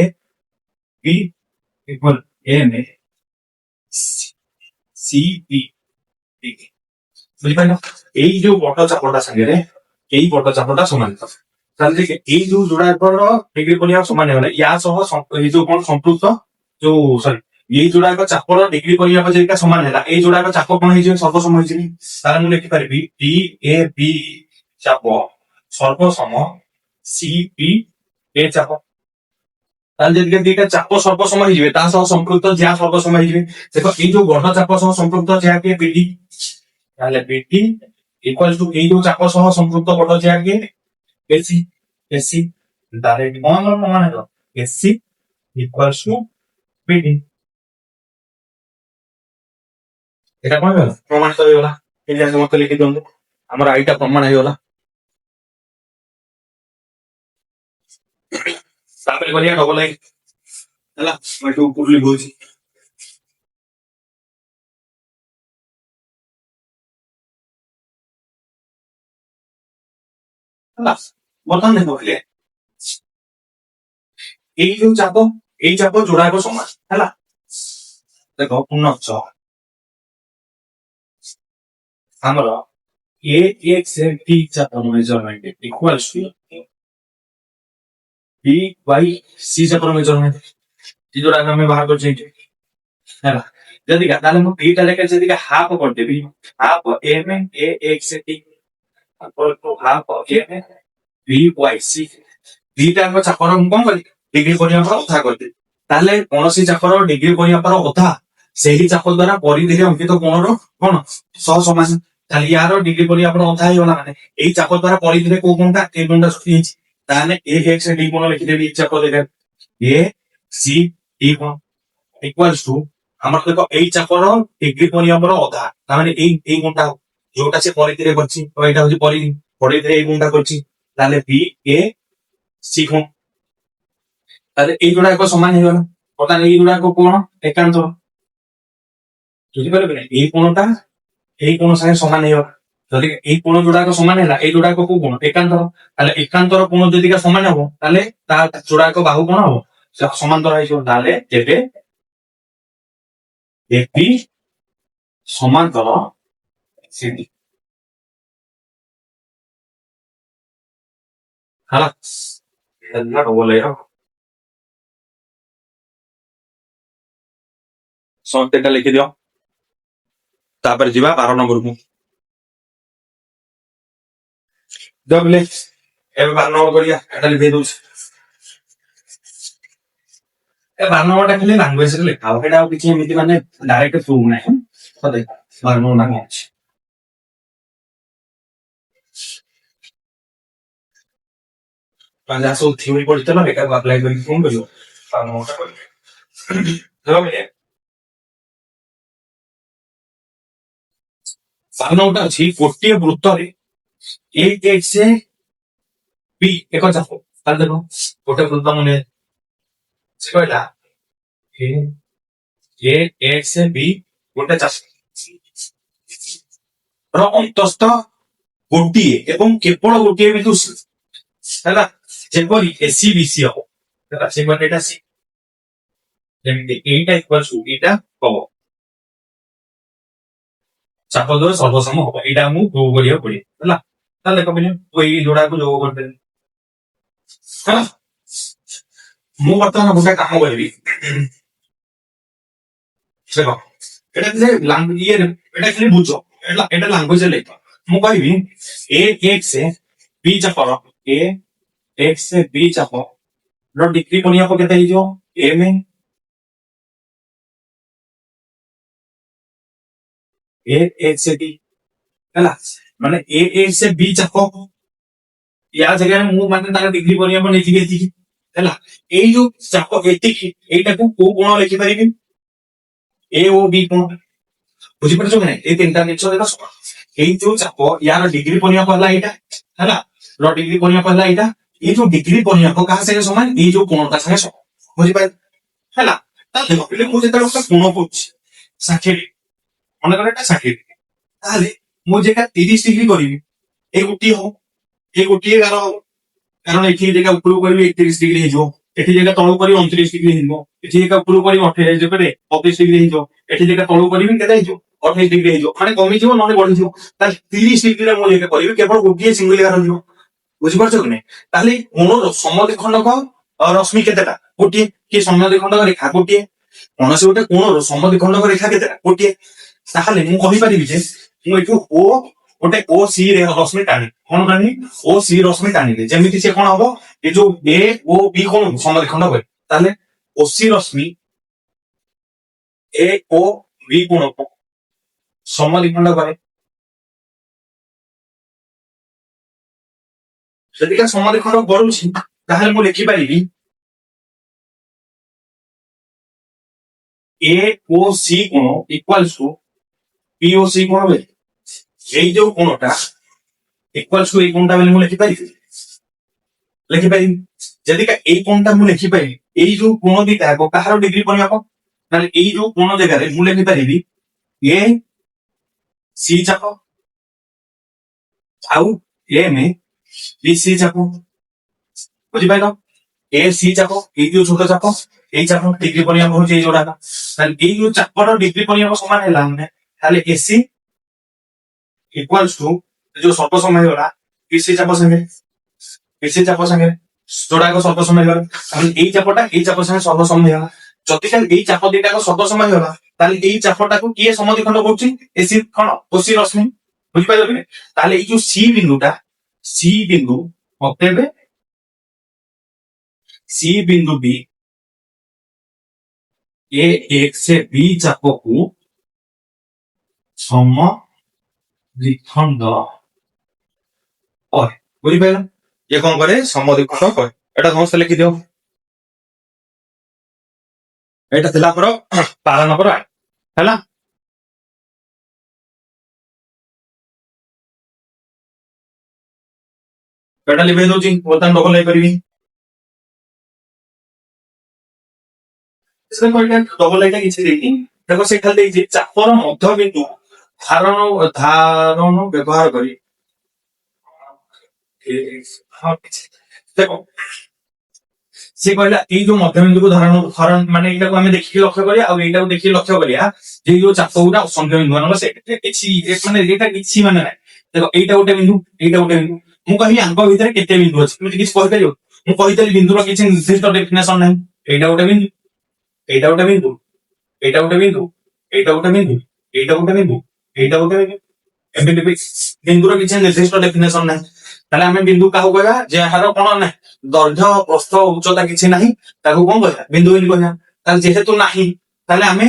A: B equal M C B বুঝিপাইল। এই যে বট চাপটা সাথে এই বট চাপটা সমান তাহলে দেখে এই ଯୋଉ ଯୋଡାକର ଡିଗ୍ରୀ ପରିମାପ ସମାନ ହେଇଗଲା ୟା ସହ ଏଇ ଯୋଉ କଣ ସମ୍ପୃକ୍ତ ଯୋଉ ସରି ଏଇ ଯୋଡାକ ଚାପର ଡିଗ୍ରୀ ପରିମାପ ଯେତିକା ସମାନ ହେଲା ଏଇ ଯୋଡାକ ଚାପ କଣ ହେଇଯିବ ସର୍ବସମ ହେଇଯିବ। ତାହେଲେ ମୁଁ ଲେଖିପାରିବି ଡି ଏ ବି ଚାପ ସର୍ବସମ ସି ପି ଏ ଚାପ। ତାହେଲେ ଯଦି ଦିଟା ଚାପ ସର୍ବସମ ହେଇଯିବେ ତା ସହ ସମ୍ପୃକ୍ତ ଯାହା ସର୍ବସମ ହେଇଯିବେ। ଦେଖ ଏଇ ଯୋଉ ବଡ ଚାପ ସହ ସମ୍ପୃକ୍ତ ଯାହାକି ବିଡି ତାହେଲେ ବିଡି ଇକ୍ୱାଲ ଟୁ ଏଇ ଯୋଉ ଚାପ ସହ ସମ୍ପୃକ୍ତ ବଡ ଯାହାକି एसी एसी डायरेक्ट कौन प्रमाण है एसी इक्वल्स टू बीडी এটা কোন হলো প্রমাণিত হয়ে গলা। এই যে মত লিখি দিও আমার আইটা প্রমাণ হয়ে গলা। তারপরে করিয়া ডবল আই ହେଲା ମୁଁ ଏଠୁ ଉପରୁ ଲିଖୁଛି ହେଲା। ବର୍ତ୍ତମାନ ଦେଖ କହିଲେ ଏଇ ଯୋଉ ଚାପ ଏଇ ଚାପ ଯୋଡାକ ସମାନ ହେଲା। ଦେଖ ପୁନଶ୍ଚ ଆମର ए एक्स टी चापर measurement equals to B Y C चापर मेजरमेंट ये जोड़ा हमें बाहर कर चाहिए ହେଲା। ଯଦି ତାହେଲେ ମୁଁ ଦିଟା ଲେଖା ଯଦି ହାଫ୍ କରିଦେବି half M A X T half M B Y C ଦିଟାଙ୍କ ଚାପର ମୁଁ କଣ କଲି ଡିଗ୍ରୀ ପରିମାପର ଅଧା କରିଦେବି। ତାହେଲେ କୌଣସି ଚାପର ଡିଗ୍ରୀ ପରିମାପର ଅଧା ସେହି ଚାପ ଦ୍ଵାରା ପରିଧିରେ ଅଙ୍କିତ କୋଣର କଣ ସହ ସମାନ। ତାହେଲେ ୟାର ଡିଗ୍ରୀ ପରିମାପର ଅଧା ହେଇଗଲା ମାନେ ଏଇ ଚାପ ଦ୍ଵାରା ପରିଧିରେ କୋଉ କୋଣଟା ଏ କୋଣଟା ସୃଷ୍ଟି ହେଇଛି। ତାହେଲେ ଏ ଏକ୍ସ ଡି କୋଣ ଲେଖିଦେବି ଏଇ ଚାପ ଦେଖେ ଏ ସି ଡି କୋଣ ଇକ୍ୱାଲ୍ସ ଟୁ ଆମର ଦେଖ ଏଇ ଚାପର ଡିଗ୍ରୀ ପରିମାପର ଅଧା ତାମାନେ ଏଇ କୋଣଟା ଯୋଉଟା ସେ ପରିଧିରେ କରିଛି ଏଇଟା ହଉଛି ପରିଧିରେ ଏଇ କୋଣଟା କରିଛି। ତାହେଲେ বি এ সি কোণ তাহলে এই যোড়াক সমান ହେଇଗଲା। ବର୍ତ୍ତମାନ এই ଯୋଡାକ কোଣ ଏକାନ୍ତର ବୁଝିପାରିଲେ এই কোণটা এই কোণ ସାଙ୍ଗେ ସମାନ ହେଇଗଲା। ଯଦି এই কোণ ଯୋଡାକ ସମାନ ହେଲା এই ଯୋଡାକ କୋଉ କୋଣ ଏକାନ୍ତର ତାହେଲେ ଏକାନ୍ତର କୋଣ ଯଦି ସମାନ ହବ ତାହେଲେ ତା ଯୋଡାକ ବାହୁ କୋଣ ହବ ସମାନ୍ତର ହେଇଯିବ। ତାହେଲେ ଯେବେ এবি ସମାନ୍ତର ସିଡି ହେଲା ହେଲା ଡବଲ ଏର ସଂଖ୍ୟାଟା ଲେଖିଦିଅ। ତାପରେ ଯିବା 12 ନମ୍ବରକୁ ଦବଲେ ଏବେ 12 ନମ୍ବର କରିବା ଏଟା ଲେଖି ଦଉଛି। ଏ 12 ନମ୍ବରଟା ଖାଲି ଲାଙ୍ଗୁଏଜରେ ଲେଖା ହବ ଏଟା ଆଉ କିଛି ଏମିତି ମାନେ ଡାଇରେକ୍ଟ ପ୍ରୁଭ ନାହିଁ। ତ ଦେଖ 12 ନମ୍ବର ନାମ ଅଛି ଯାହା ସବୁ ଥିଓରି ପଢିଥିଲ ଏଟାକୁ ଆପ୍ଲାଏ କରିକି କଣ କରିବ 12 ନମ୍ବରଟା କରିବେ। ଦବଲେ 12 ନମ୍ବରଟା ଅଛି ଗୋଟିଏ ବୃତ୍ତରେ ଏ ଏକ୍ସ বি ଏକ ଚାପ। ତାହେଲେ ଦେଖ ଗୋଟେ ବୃତ୍ତ ମନେ ସେ କହିଲା ଏ ଏକ୍ସ বি ଗୋଟେ ଚାପ ର ଅନ୍ତସ୍ଥ ଗୋଟିଏ ଏବଂ କେବଳ ଗୋଟିଏ ବିନ୍ଦୁ ହେଲା ଯେପରି ଏସି ବିସି ହବ ହେଲା ସେପରି ଏଇଟା ସି ଯେମିତି ଏଇଟା ଇକ୍ୱାଲ୍ସ ଟୁ ଏଇଟା ହବ ଚାପ ଦ୍ୱାରା ସର୍ବସମ ହବ। ଏଇଟା ମୁଁ ଯୋଗ କରିବାକୁ ପଡିବ ହେଲା। ତାହେଲେ ଦେଖ ଏଇ ଯୋଡାକୁ ଯୋଗ କରିଦେବି ହେଲା। ମୁଁ ବର୍ତ୍ତମାନ ଗୋଟେ କାମ କରିବି ଦେଖ এটা যে ইয়ে এটা খালি বুঝো এটা ল্যাঙ্গুয়েজে লেখো ମୁଁ କହିବି a x b ଚାପର a x b ଚାପ ର ଡିଗ୍ରୀ ବନିବାକୁ କେତେ ହେଇଯିବ m a x b ହେଲା ମାନେ a x b ଚାପ ୟା ଜାଗାରେ ମୁଁ ମାନେ ତାର ଡିଗ୍ରୀ ବନିବାକୁ ନେଇଯିବି ଏତିକି ହେଲା ଏଇ ଯୋଉ ଚାପ ଏତିକି ଏଇଟାକୁ କୋଉ ଗୁଣ ଲେଖିପାରିବି a ଓ b ଗୁଣ ବୁଝିପାରୁଛ କି ନାଇଁ ଏଇ ତିନିଟା ଜିନିଷ ଦେଖ ଏଇ ଯୋଉ ଚାପ ୟାର ଡିଗ୍ରୀ ବନିବାକୁ ହେଲା ଏଇଟା ହେଲା ର ଡିଗ୍ରୀ ବନିବାକୁ ହେଲା ଏଇଟା ଏଇ ଯୋଉ ଡିଗ୍ରୀ ବନିବାକୁ କାହା ସାଙ୍ଗେ ସମାନ ଏଇ ଯୋଉ କୋଣଟା ସାଙ୍ଗେ ସମାନ ବୁଝିପାରିଲେ ହେଲା ତାହେଲେ ଦେଖ ମୁଁ ଯେତେବେଳେ ଗୋଟେ କୋଣ କରୁଛି 60 ମନେକର ଏଟା 60 ତାହେଲେ ମୁଁ ଯେଟା 30 ଡିଗ୍ରୀ କରିବି ଏଇ ଗୋଟିଏ ହବ ଏଇ ଗୋଟିଏ ଗାର ହବ କାରଣ ଏଠି ଜାଗା ଉପରକୁ କରିବି 31 ଡିଗ୍ରୀ ହେଇଯିବ ଏଠି ଜାଗା ତଳକୁ କରିବି 29 ଡିଗ୍ରୀ ହେଇଯିବ ଏଠି ଜାଗା ଉପରକୁ କରିବି 32 ଡିଗ୍ରୀ ହେଇଯିବ ଏଠି ଜାଗା ତଳକୁ କରିବି କେତେ ହେଇଯିବ 28 ଡିଗ୍ରୀ ହେଇଯିବ ମାନେ କମିଯିବ ନହେଲେ ବଢିଯିବ ତାହେଲେ 30 ଡିଗ୍ରୀରେ ମୁଁ ଜାଗା କରିବି କେବଳ ଗୋଟିଏ ସିଙ୍ଗଲ ଗାର ଯିବ ବୁଝିପାରୁଛ କି ନାଇଁ ତାହେଲେ କୋଣର ସମଦ୍ୱିଖଣ୍ଡକ ରଶ୍ମି କେତେଟା ଗୋଟିଏ କି ସମଦ୍ୱିଖଣ୍ଡକ ରେଖା ଗୋଟିଏ କୌଣସି ଗୋଟେ କୋଣର ସମଦ୍ୱିଖଣ୍ଡକ ରେଖା କେତେଟା ଗୋଟିଏ ତାହେଲେ ମୁଁ କହିପାରିବି ଯେ ମୁଁ ଏଠୁ ଓ ଗୋଟେ ଓ ସି ରଶ୍ମି ଟାଣି କଣ ଟାଣି ଓ ସି ରଶ୍ମି ଟାଣିଲେ ଯେମିତି ସେ କଣ ହବ ଏ ଯୋଉ ଏ ଓ ବି କୋଣ ସମଦ୍ୱିଖଣ୍ଡ ହୁଏ ତାହେଲେ ଓ ସି ରଶ୍ମି ଏ ଓ ବି କୋଣକୁ ସମଦ୍ୱିଖଣ୍ଡ କରେ ଯଦିକା ସମଦ୍ୱିଖଣ୍ଡ କରୁଛି ତାହେଲେ ମୁଁ ଲେଖିପାରିବି ए ओ सी कोण इक्वाल्स टू पी ओ सी कोण बोले এই যে কোণটা ইকুয়ালস টু এই কোণটা বলে ମୁଁ ଲେଖିପାରିବି ଲେଖିପାରିବି ଯଦି ଏଇ କୋଣଟା ମୁଁ ଲେଖିପାରିବି ଏଇ ଯୋଉ କୋଣ ଦିଟା ହେବ କାହାର ଡିଗ୍ରୀ ବନିବ ତାହେଲେ ଏଇ ଯୋଉ କୋଣ ଜାଗାରେ ମୁଁ ଲେଖିପାରିବି ଏ ସି ଚାପ ଆଉ ଏମ ବି ସି ଚାପ ବୁଝିପାରିଲ ଏ ସି ଚାପ ଏଇ ଯୋଉ ଛୋଟ ଚାପ ଏଇ ଚାପ ଡିଗ୍ରୀ ବନିବାକୁ ହଉଛି ଏଇ ଯୋଉଟା ତାହେଲେ ଏଇ ଯୋଉ ଚାପର ଡିଗ୍ରୀ ବନିବାକୁ ସମାନ ହେଲା ମାନେ ତାହେଲେ ଏସି ଇକ୍ୱାଲ୍ସ ଟୁ ଯୋଉ ସର୍ବ ସମୟ ହେଇଗଲା ପିସି ଚାପ ସାଙ୍ଗେ ପିସି ଚାପ ସାଙ୍ଗେ ଯୋଉଟାକ ସର୍ବ ସମୟ ହେଇଗଲା ତାହେଲେ ଏଇ ଚାପ ସାଙ୍ଗେ ସର୍ବ ସମୟ ହେଇଗଲା ଯଦି କାଲି ଏଇ ଚାପ ଦିଟାକ ସର୍ବ ସମୟ ହେଇଗଲା ତାହେଲେ ଏଇ ଚାପଟାକୁ କିଏ ସମଦ୍ୱିଖଣ୍ଡ କରୁଛି ଏସି କଣ ଓସି ରଶ୍ମି ବୁଝିପାରିଲ କି ତାହେଲେ ଏଇ ଯୋଉ ସି ବିନ୍ଦୁ ମତେ ଏବେ ସି ବିନ୍ଦୁ ବି ଏ ଏକ୍ସ ବି ଚାପକୁ ସମଦ୍ୱିଖଣ୍ଡ କରେ ବୁଝିପାରିଲ ଇଏ କଣ କରେ ସମଦ୍ୱିଖଣ୍ଡ କରେ ଏଟା ସମସ୍ତେ ଲେଖିଦିଅ ଏଇଟା ଥିଲା ଆମର ପାରା ନମ୍ବର 8 ହେଲା ଏଟା ଲିଭେଇ ଦଉଛି ବର୍ତ୍ତମାନ ଡବଲ ହେଇପାରିବି ଡବଲ ଏଇଟା କିଛି ଦେଇନି ଦେଖ ସେ ଖାଲି ଦେଇଛି ଚାପର ମଧ୍ୟବିନ୍ଦୁ ଧାରଣ ବ୍ୟବହାର କରି ଦେଖ ସିଏ କହିଲା ଏଇ ଯୋଉ ମଧ୍ୟବିନ୍ଦୁକୁ ଧାରଣ ମାନେ ଏଇଟାକୁ ଆମେ ଦେଖିକି ଲକ୍ଷ୍ୟ କରିବା ଆଉ ଏଇଟାକୁ ଦେଖିକି ଲକ୍ଷ୍ୟ କରିବା ଯେ ଏଇ ଯୋଉ ଚାପ ଗୁଡା ଅସଂଖ୍ୟ ବିନ୍ଦୁ ମାନଙ୍କ ସେଟା କିଛି ମାନେ ଏଇଟା କିଛି ମାନେ ନାହିଁ ଦେଖ ଏଇଟା ଗୋଟେ ବିନ୍ଦୁ ଏଇଟା ଗୋଟେ ବିନ୍ଦୁ ମୁଁ କହିବି ଆଙ୍କ ଭିତରେ କେତେ ବିନ୍ଦୁ ଅଛି ଏମିତି କିଛି କହିପାରିବ ମୁଁ କହିଥିଲି ବିନ୍ଦୁର କିଛି ନିର୍ଦ୍ଦିଷ୍ଟ ଡେଫିନେସନ ନାହିଁ ଏଇଟା ଗୋଟେ ବିନ୍ଦୁ ଏଇଟା ଗୋଟେ ବିନ୍ଦୁ ଏଇଟା ଗୋଟେ ବିନ୍ଦୁ ଏଇଟା ଗୋଟେ ବିନ୍ଦୁ ଏଇଟା ଗୋଟେ ବିନ୍ଦୁ ଏଇଟା ଗୋଟେ ବିନ୍ଦୁ ଏମିତି ବିନ୍ଦୁର କିଛି ନିର୍ଦ୍ଦିଷ୍ଟ ଡେଫିନେସନ ନାହିଁ ତାହେଲେ ଆମେ ବିନ୍ଦୁ କାହାକୁ କହିବା ଯାହାର କଣ ନାହିଁ ଦୈର୍ଘ୍ୟ ପ୍ରସ୍ଥ ଉଚ୍ଚତା କିଛି ନାହିଁ ତାକୁ କଣ କହିବା ବିନ୍ଦୁ ବୋଲି କହିବା ତାହେଲେ ଯେହେତୁ ନାହିଁ ତାହେଲେ ଆମେ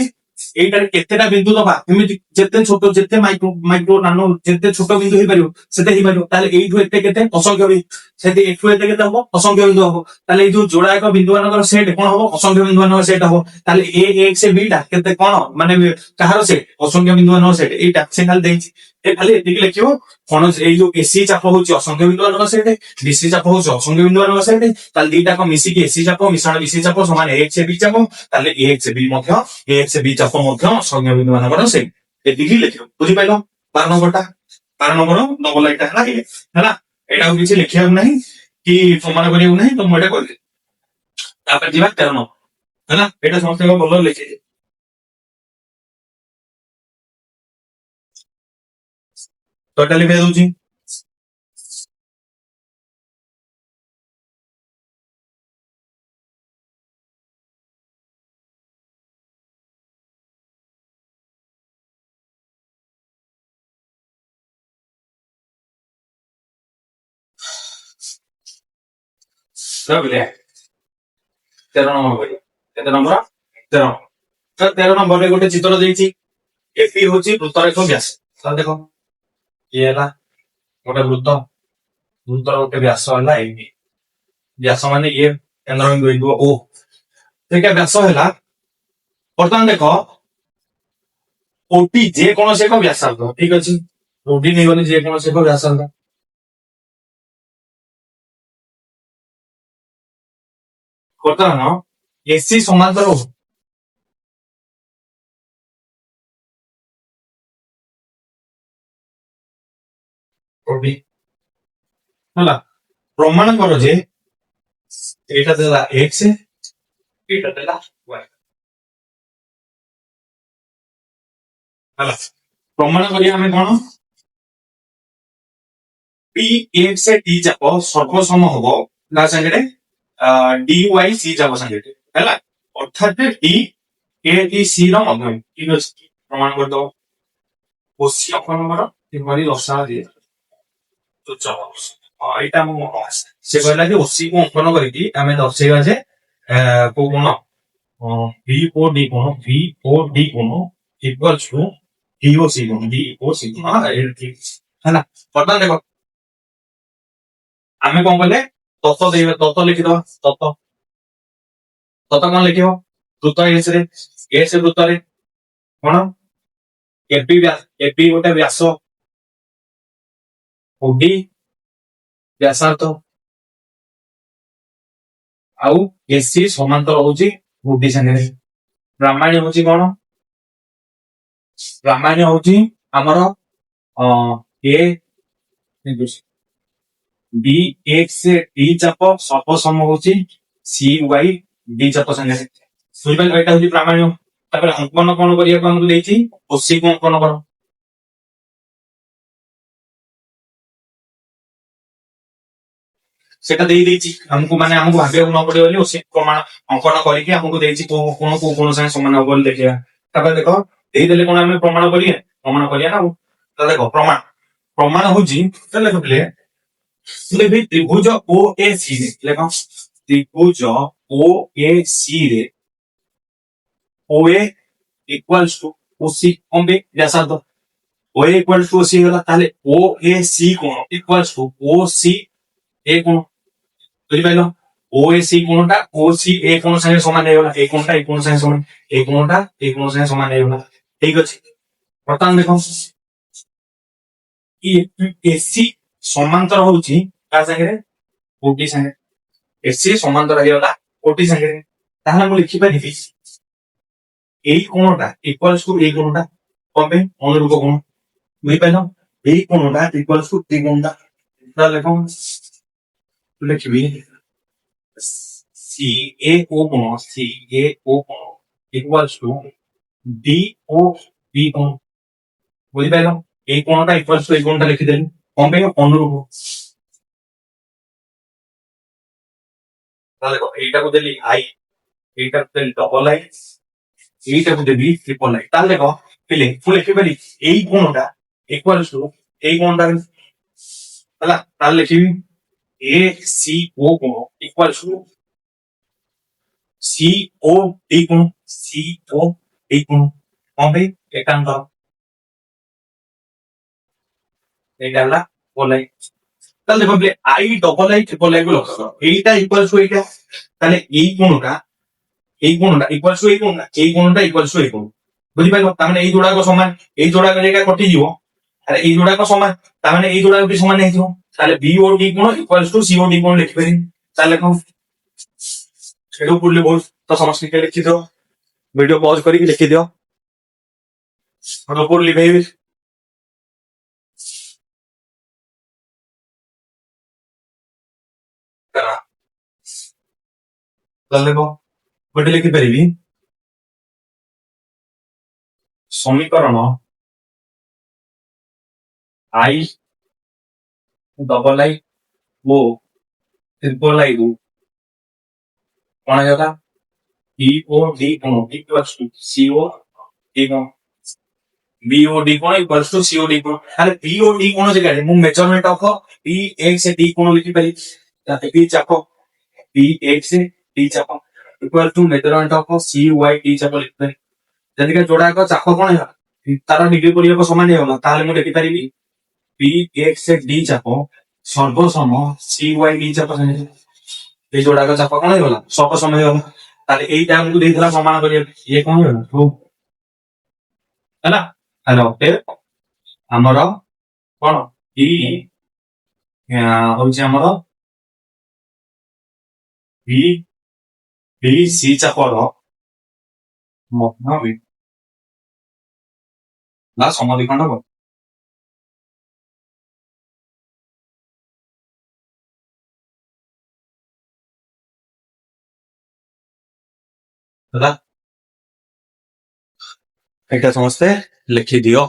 A: ଏଇଟାରେ କେତେଟା ବିନ୍ଦୁ ଦବା ଏମିତି ଯେତେ ଛୋଟ ଯେତେ ମାଇକ୍ରୋ ମାଇକ୍ରୋ ନାନୋ ଯେତେ ଛୋଟ ବିନ୍ଦୁ ହେଇପାରିବ ସେତେ ହେଇପାରିବ ତାହେଲେ ଏଇଠୁ ଏତେ କେତେ ଅସଂଖ୍ୟ ବିନ୍ଦୁ ସେଠି ଏଠୁ ଏତେ କେତେ ହବ ଅସଂଖ୍ୟ ବିନ୍ଦୁ ହବ ତାହେଲେ ଏଇ ଯୋଉ ଯୋଡାକ ବିନ୍ଦୁ ମାନଙ୍କର ସେଟ୍ କଣ ହବ ଅସଂଖ୍ୟ ବିନ୍ଦୁ ମାନଙ୍କର ସେଟ୍ ହବ ତାହେଲେ ଏ ଏକ୍ସ ବିଟା କେତେ କଣ ମାନେ କାହାର ସେଟ୍ ଅସଂଖ୍ୟ ବିନ୍ଦୁ ମାନଙ୍କର ସେଟ୍ ଏଇଟା ସେ ଖାଲି ଦେଇଛି ଏ ଖାଲି ଏତିକି ଲେଖିବ କଣ ଏଇ ଯୋଉ ଏସି ଚାପ ହଉଛି ଅସଂଖ୍ୟ ବିନ୍ଦୁ ମାନଙ୍କ ସେଟ୍ ବିସି ଚାପ ହଉଛି ଅସଂଖ୍ୟ ବିନ୍ଦୁ ମାନଙ୍କ ସେଟ୍ ତାହେଲେ ଦିଟାକ ମିଶିକି ଏସି ଚାପ ମିଶ୍ରଣ ବିସି ଚାପ ସମାନ ଏକ୍ସ ବି ଚାପ ତାହେଲେ ଏକ୍ସ ବି ମଧ୍ୟ ଏକ୍ସ ବି ଚାପ ମଧ୍ୟ ଅସଂଖ୍ୟ ବିନ୍ଦୁ ମାନଙ୍କର ସେଟ୍ ଏତିକି ଲେଖିବ ବୁଝିପାରିଲ 12 ନମ୍ବରଟା 12 ନମ୍ବର ଡବଲ ଏଇଟା ହେଲା ହେଲା ଏଇଟାକୁ କିଛି ଲେଖିବାକୁ ନାହିଁ କି ସମାନ କରିବାକୁ ନାହିଁ ତ ମୁଁ ଏଇଟା କରିଦେଲି ତାପରେ ଯିବା 13 ନମ୍ବର ହେଲା ଏଇଟା ସମସ୍ତଙ୍କ ଭଲ ଲେଖିଛି ତ ଏଟା ଲେଖି ଦଉଛି বুঝলে 13 নম্বর বই কেতে নম্বর 13 তো 13 নম্বরে গোটে চিত্র ଦେଇଛି এপি হচ্ছে বৃত্তরেখ ব্যাস তাহলে দেখো ইয়ে ହେଲା ଗୋଟେ ବୃତ୍ତର ଗୋଟେ ବ୍ୟାସ ହେଲା ଏବି ବ୍ୟାସ ମାନେ ଇଏ କେନ୍ଦ୍ରବିନ୍ଦୁ ହେଇଥିବ ଓ ସେଇଟା ବ୍ୟାସ ହେଲା ବର୍ତ୍ତମାନ ଦେଖ ଓଟି ଯେକୌଣସି ଏକ ବ୍ୟାସାର୍ଦ୍ଧ ଠିକ ଅଛି ଓଟି ନେଇଗଲେ ଯେକୌଣସି ଏକ ବ୍ୟାସାର୍ଦ୍ଧ ବର୍ତ୍ତମାନ ଏସି ସମାନ୍ତର ଓଟି ହେଲା ପ୍ରମାଣ କର ଯେ ଏଇଟା ଦେଲା x ଏଇଟା ଦେଲା y ହେଲା ପ୍ରମାଣ କରିବା ଆମେ କଣ पी एक से डी जाक सर्वसम हम ता संगे डी वाई सी जाक संगे है अर्थात डी ए डी सी रमय ठीक अच्छे प्रमाण कर दो ओसी अखंडर किपरि दशा दिए तो चलो यहाँ से कहला कि ओसी को अंकन करके आम दर्शेगा जे को गुण वी ओ डी गुण वी ओ डी गुण इक्वल्स टू डी ओ सी गुण डी ओ सी गुण ठीक है ना बर्तमान देखो आम कौन कले तत्व देवे तत्व लिखिद तत्व तत्व कौन लिख वृत्त एस वृत्त कौन एपी गोटे व्यास ओडी व्यासार्थ आउ एसी समांतर होची ओडी संगे ब्राह्मणी होची कौन ब्राह्मणी होची हमर ए डी एक्स डी चाप सर्वसम होची सी वाई डी चाप संगे सुइबल एटा होची प्रामाण्य तापर अंकन कोन करिया को हमकु देछि ओसी को अंकन करो सेटा देई देछि हमकु माने हमकु भाबिया न पड़े बोली ओसी प्रमाण अंकन करिके हमकु देछि कोन संगे समान हो बोली देखिया तापर देखो देई देले कोन हम प्रमाण करिया ना तो देखो प्रमाण होची चले देखले त्रिभुज ओ ए सी लेख त्रिभुज ओ ए सी रे ओ ए इक्वल्स टू ओ सी कौन बे व्यासार्ध ओ ए इक्वल्स टू ओ सी होला ताले ओ ए सी कोण इक्वल्स टू ओ सी ए कोण बुझि पाइलो ओ ए सी कोणटा ओ सी ए कोण संगे समान हे होला ए कोणटा ए कोण संगे समान ए कोणटा ए कोण संगे समान हे होला ठीक अछि वर्तमान देखो एसी समांतर होची का संगे ओटी संगे एसी समांतर हेला ओटी संगे ताहला मु लिखि परिबी ए कोणटा इक्वल्स टू ए कोणटा कोबे अनुरूप कोण बुझि पाइलो ए कोणटा इक्वल्स टू ए कोणटा ता लेखो लिखबी सी ए ओ कोण equals to D O B कोण बुझि पाइलो ए कोणटा इक्वल्स टू ए कोणटा लिखि देली कौन अनुरूप देखो एटा को देली आई एटा को देली डबल आई एटा को देली ट्रिपल आई ताले देखो पिले फुल लिखि बली एई कोणटा इक्वल्स टू एई कोणटा हला ताले लिखिबी ए सी ओ कोण equals to C O D कोण कौन बे एकांतर एटा हला बोलाई তাহলে দেখো I double I triple I গুলো লক্ষ্য করো এইটা ইকুয়াল টু এইটা তাহলে এই কোণটা ইকুয়াল টু এই কোণটা ইকুয়াল টু এই কোণ বুঝি পাইলো তার মানে এই জোড়াক সমান এই জোড়াক জায়গা কটি দিব আর এই জোড়াক সমান তার মানে এই জোড়াক সমান হয়ে যাব তাহলে বি ও ডি কোণ equal to C O D কোণ লিখি পারি তাহলে কোন সেটা পড়লে বহুত তো সমস্ত লিখি দিও ভিডিও পজ করি লিখি দিও আর উপর লিখাইবি गोटे लिखिपारि समीकरण I double I O triple I को कौन है पी ओ डी कोण equals to C O D कोण बी ओ डी कोण equals to C O D कोण अरे बी ओ डी कोण जगह मु मेजरमेंट ऑफ पी ए से डी कोण लिखि पारि ताते पी चाको पी एक्स डी चाप equal to measurement of C Y D चाप लिखते हैं जदि का जोड़ा एक चाप कौन है तार डिग्री परिमाप समान होगा ताहले मु लिखि पारिबी पी एक्स डी चाप सर्वसम सी वाई डी चाप ये जोड़ा का चाप कौन होगा सब समय होगा ताहले एटा हमकु देइथला प्रमाण करिया ये कौन होगा तो हैला हेलो फिर हमर कोन ई होउची हमर बी बी सी चापर मध्य ना समाधिखंड हब ହେଲା ଏଇଟା ସମସ୍ତେ ଲେଖି ଦିଅ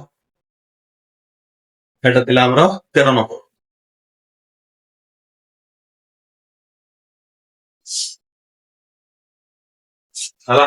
A: ଏଇଟା ଥିଲା ଆମର 13 ନମ୍ବର ହେଲା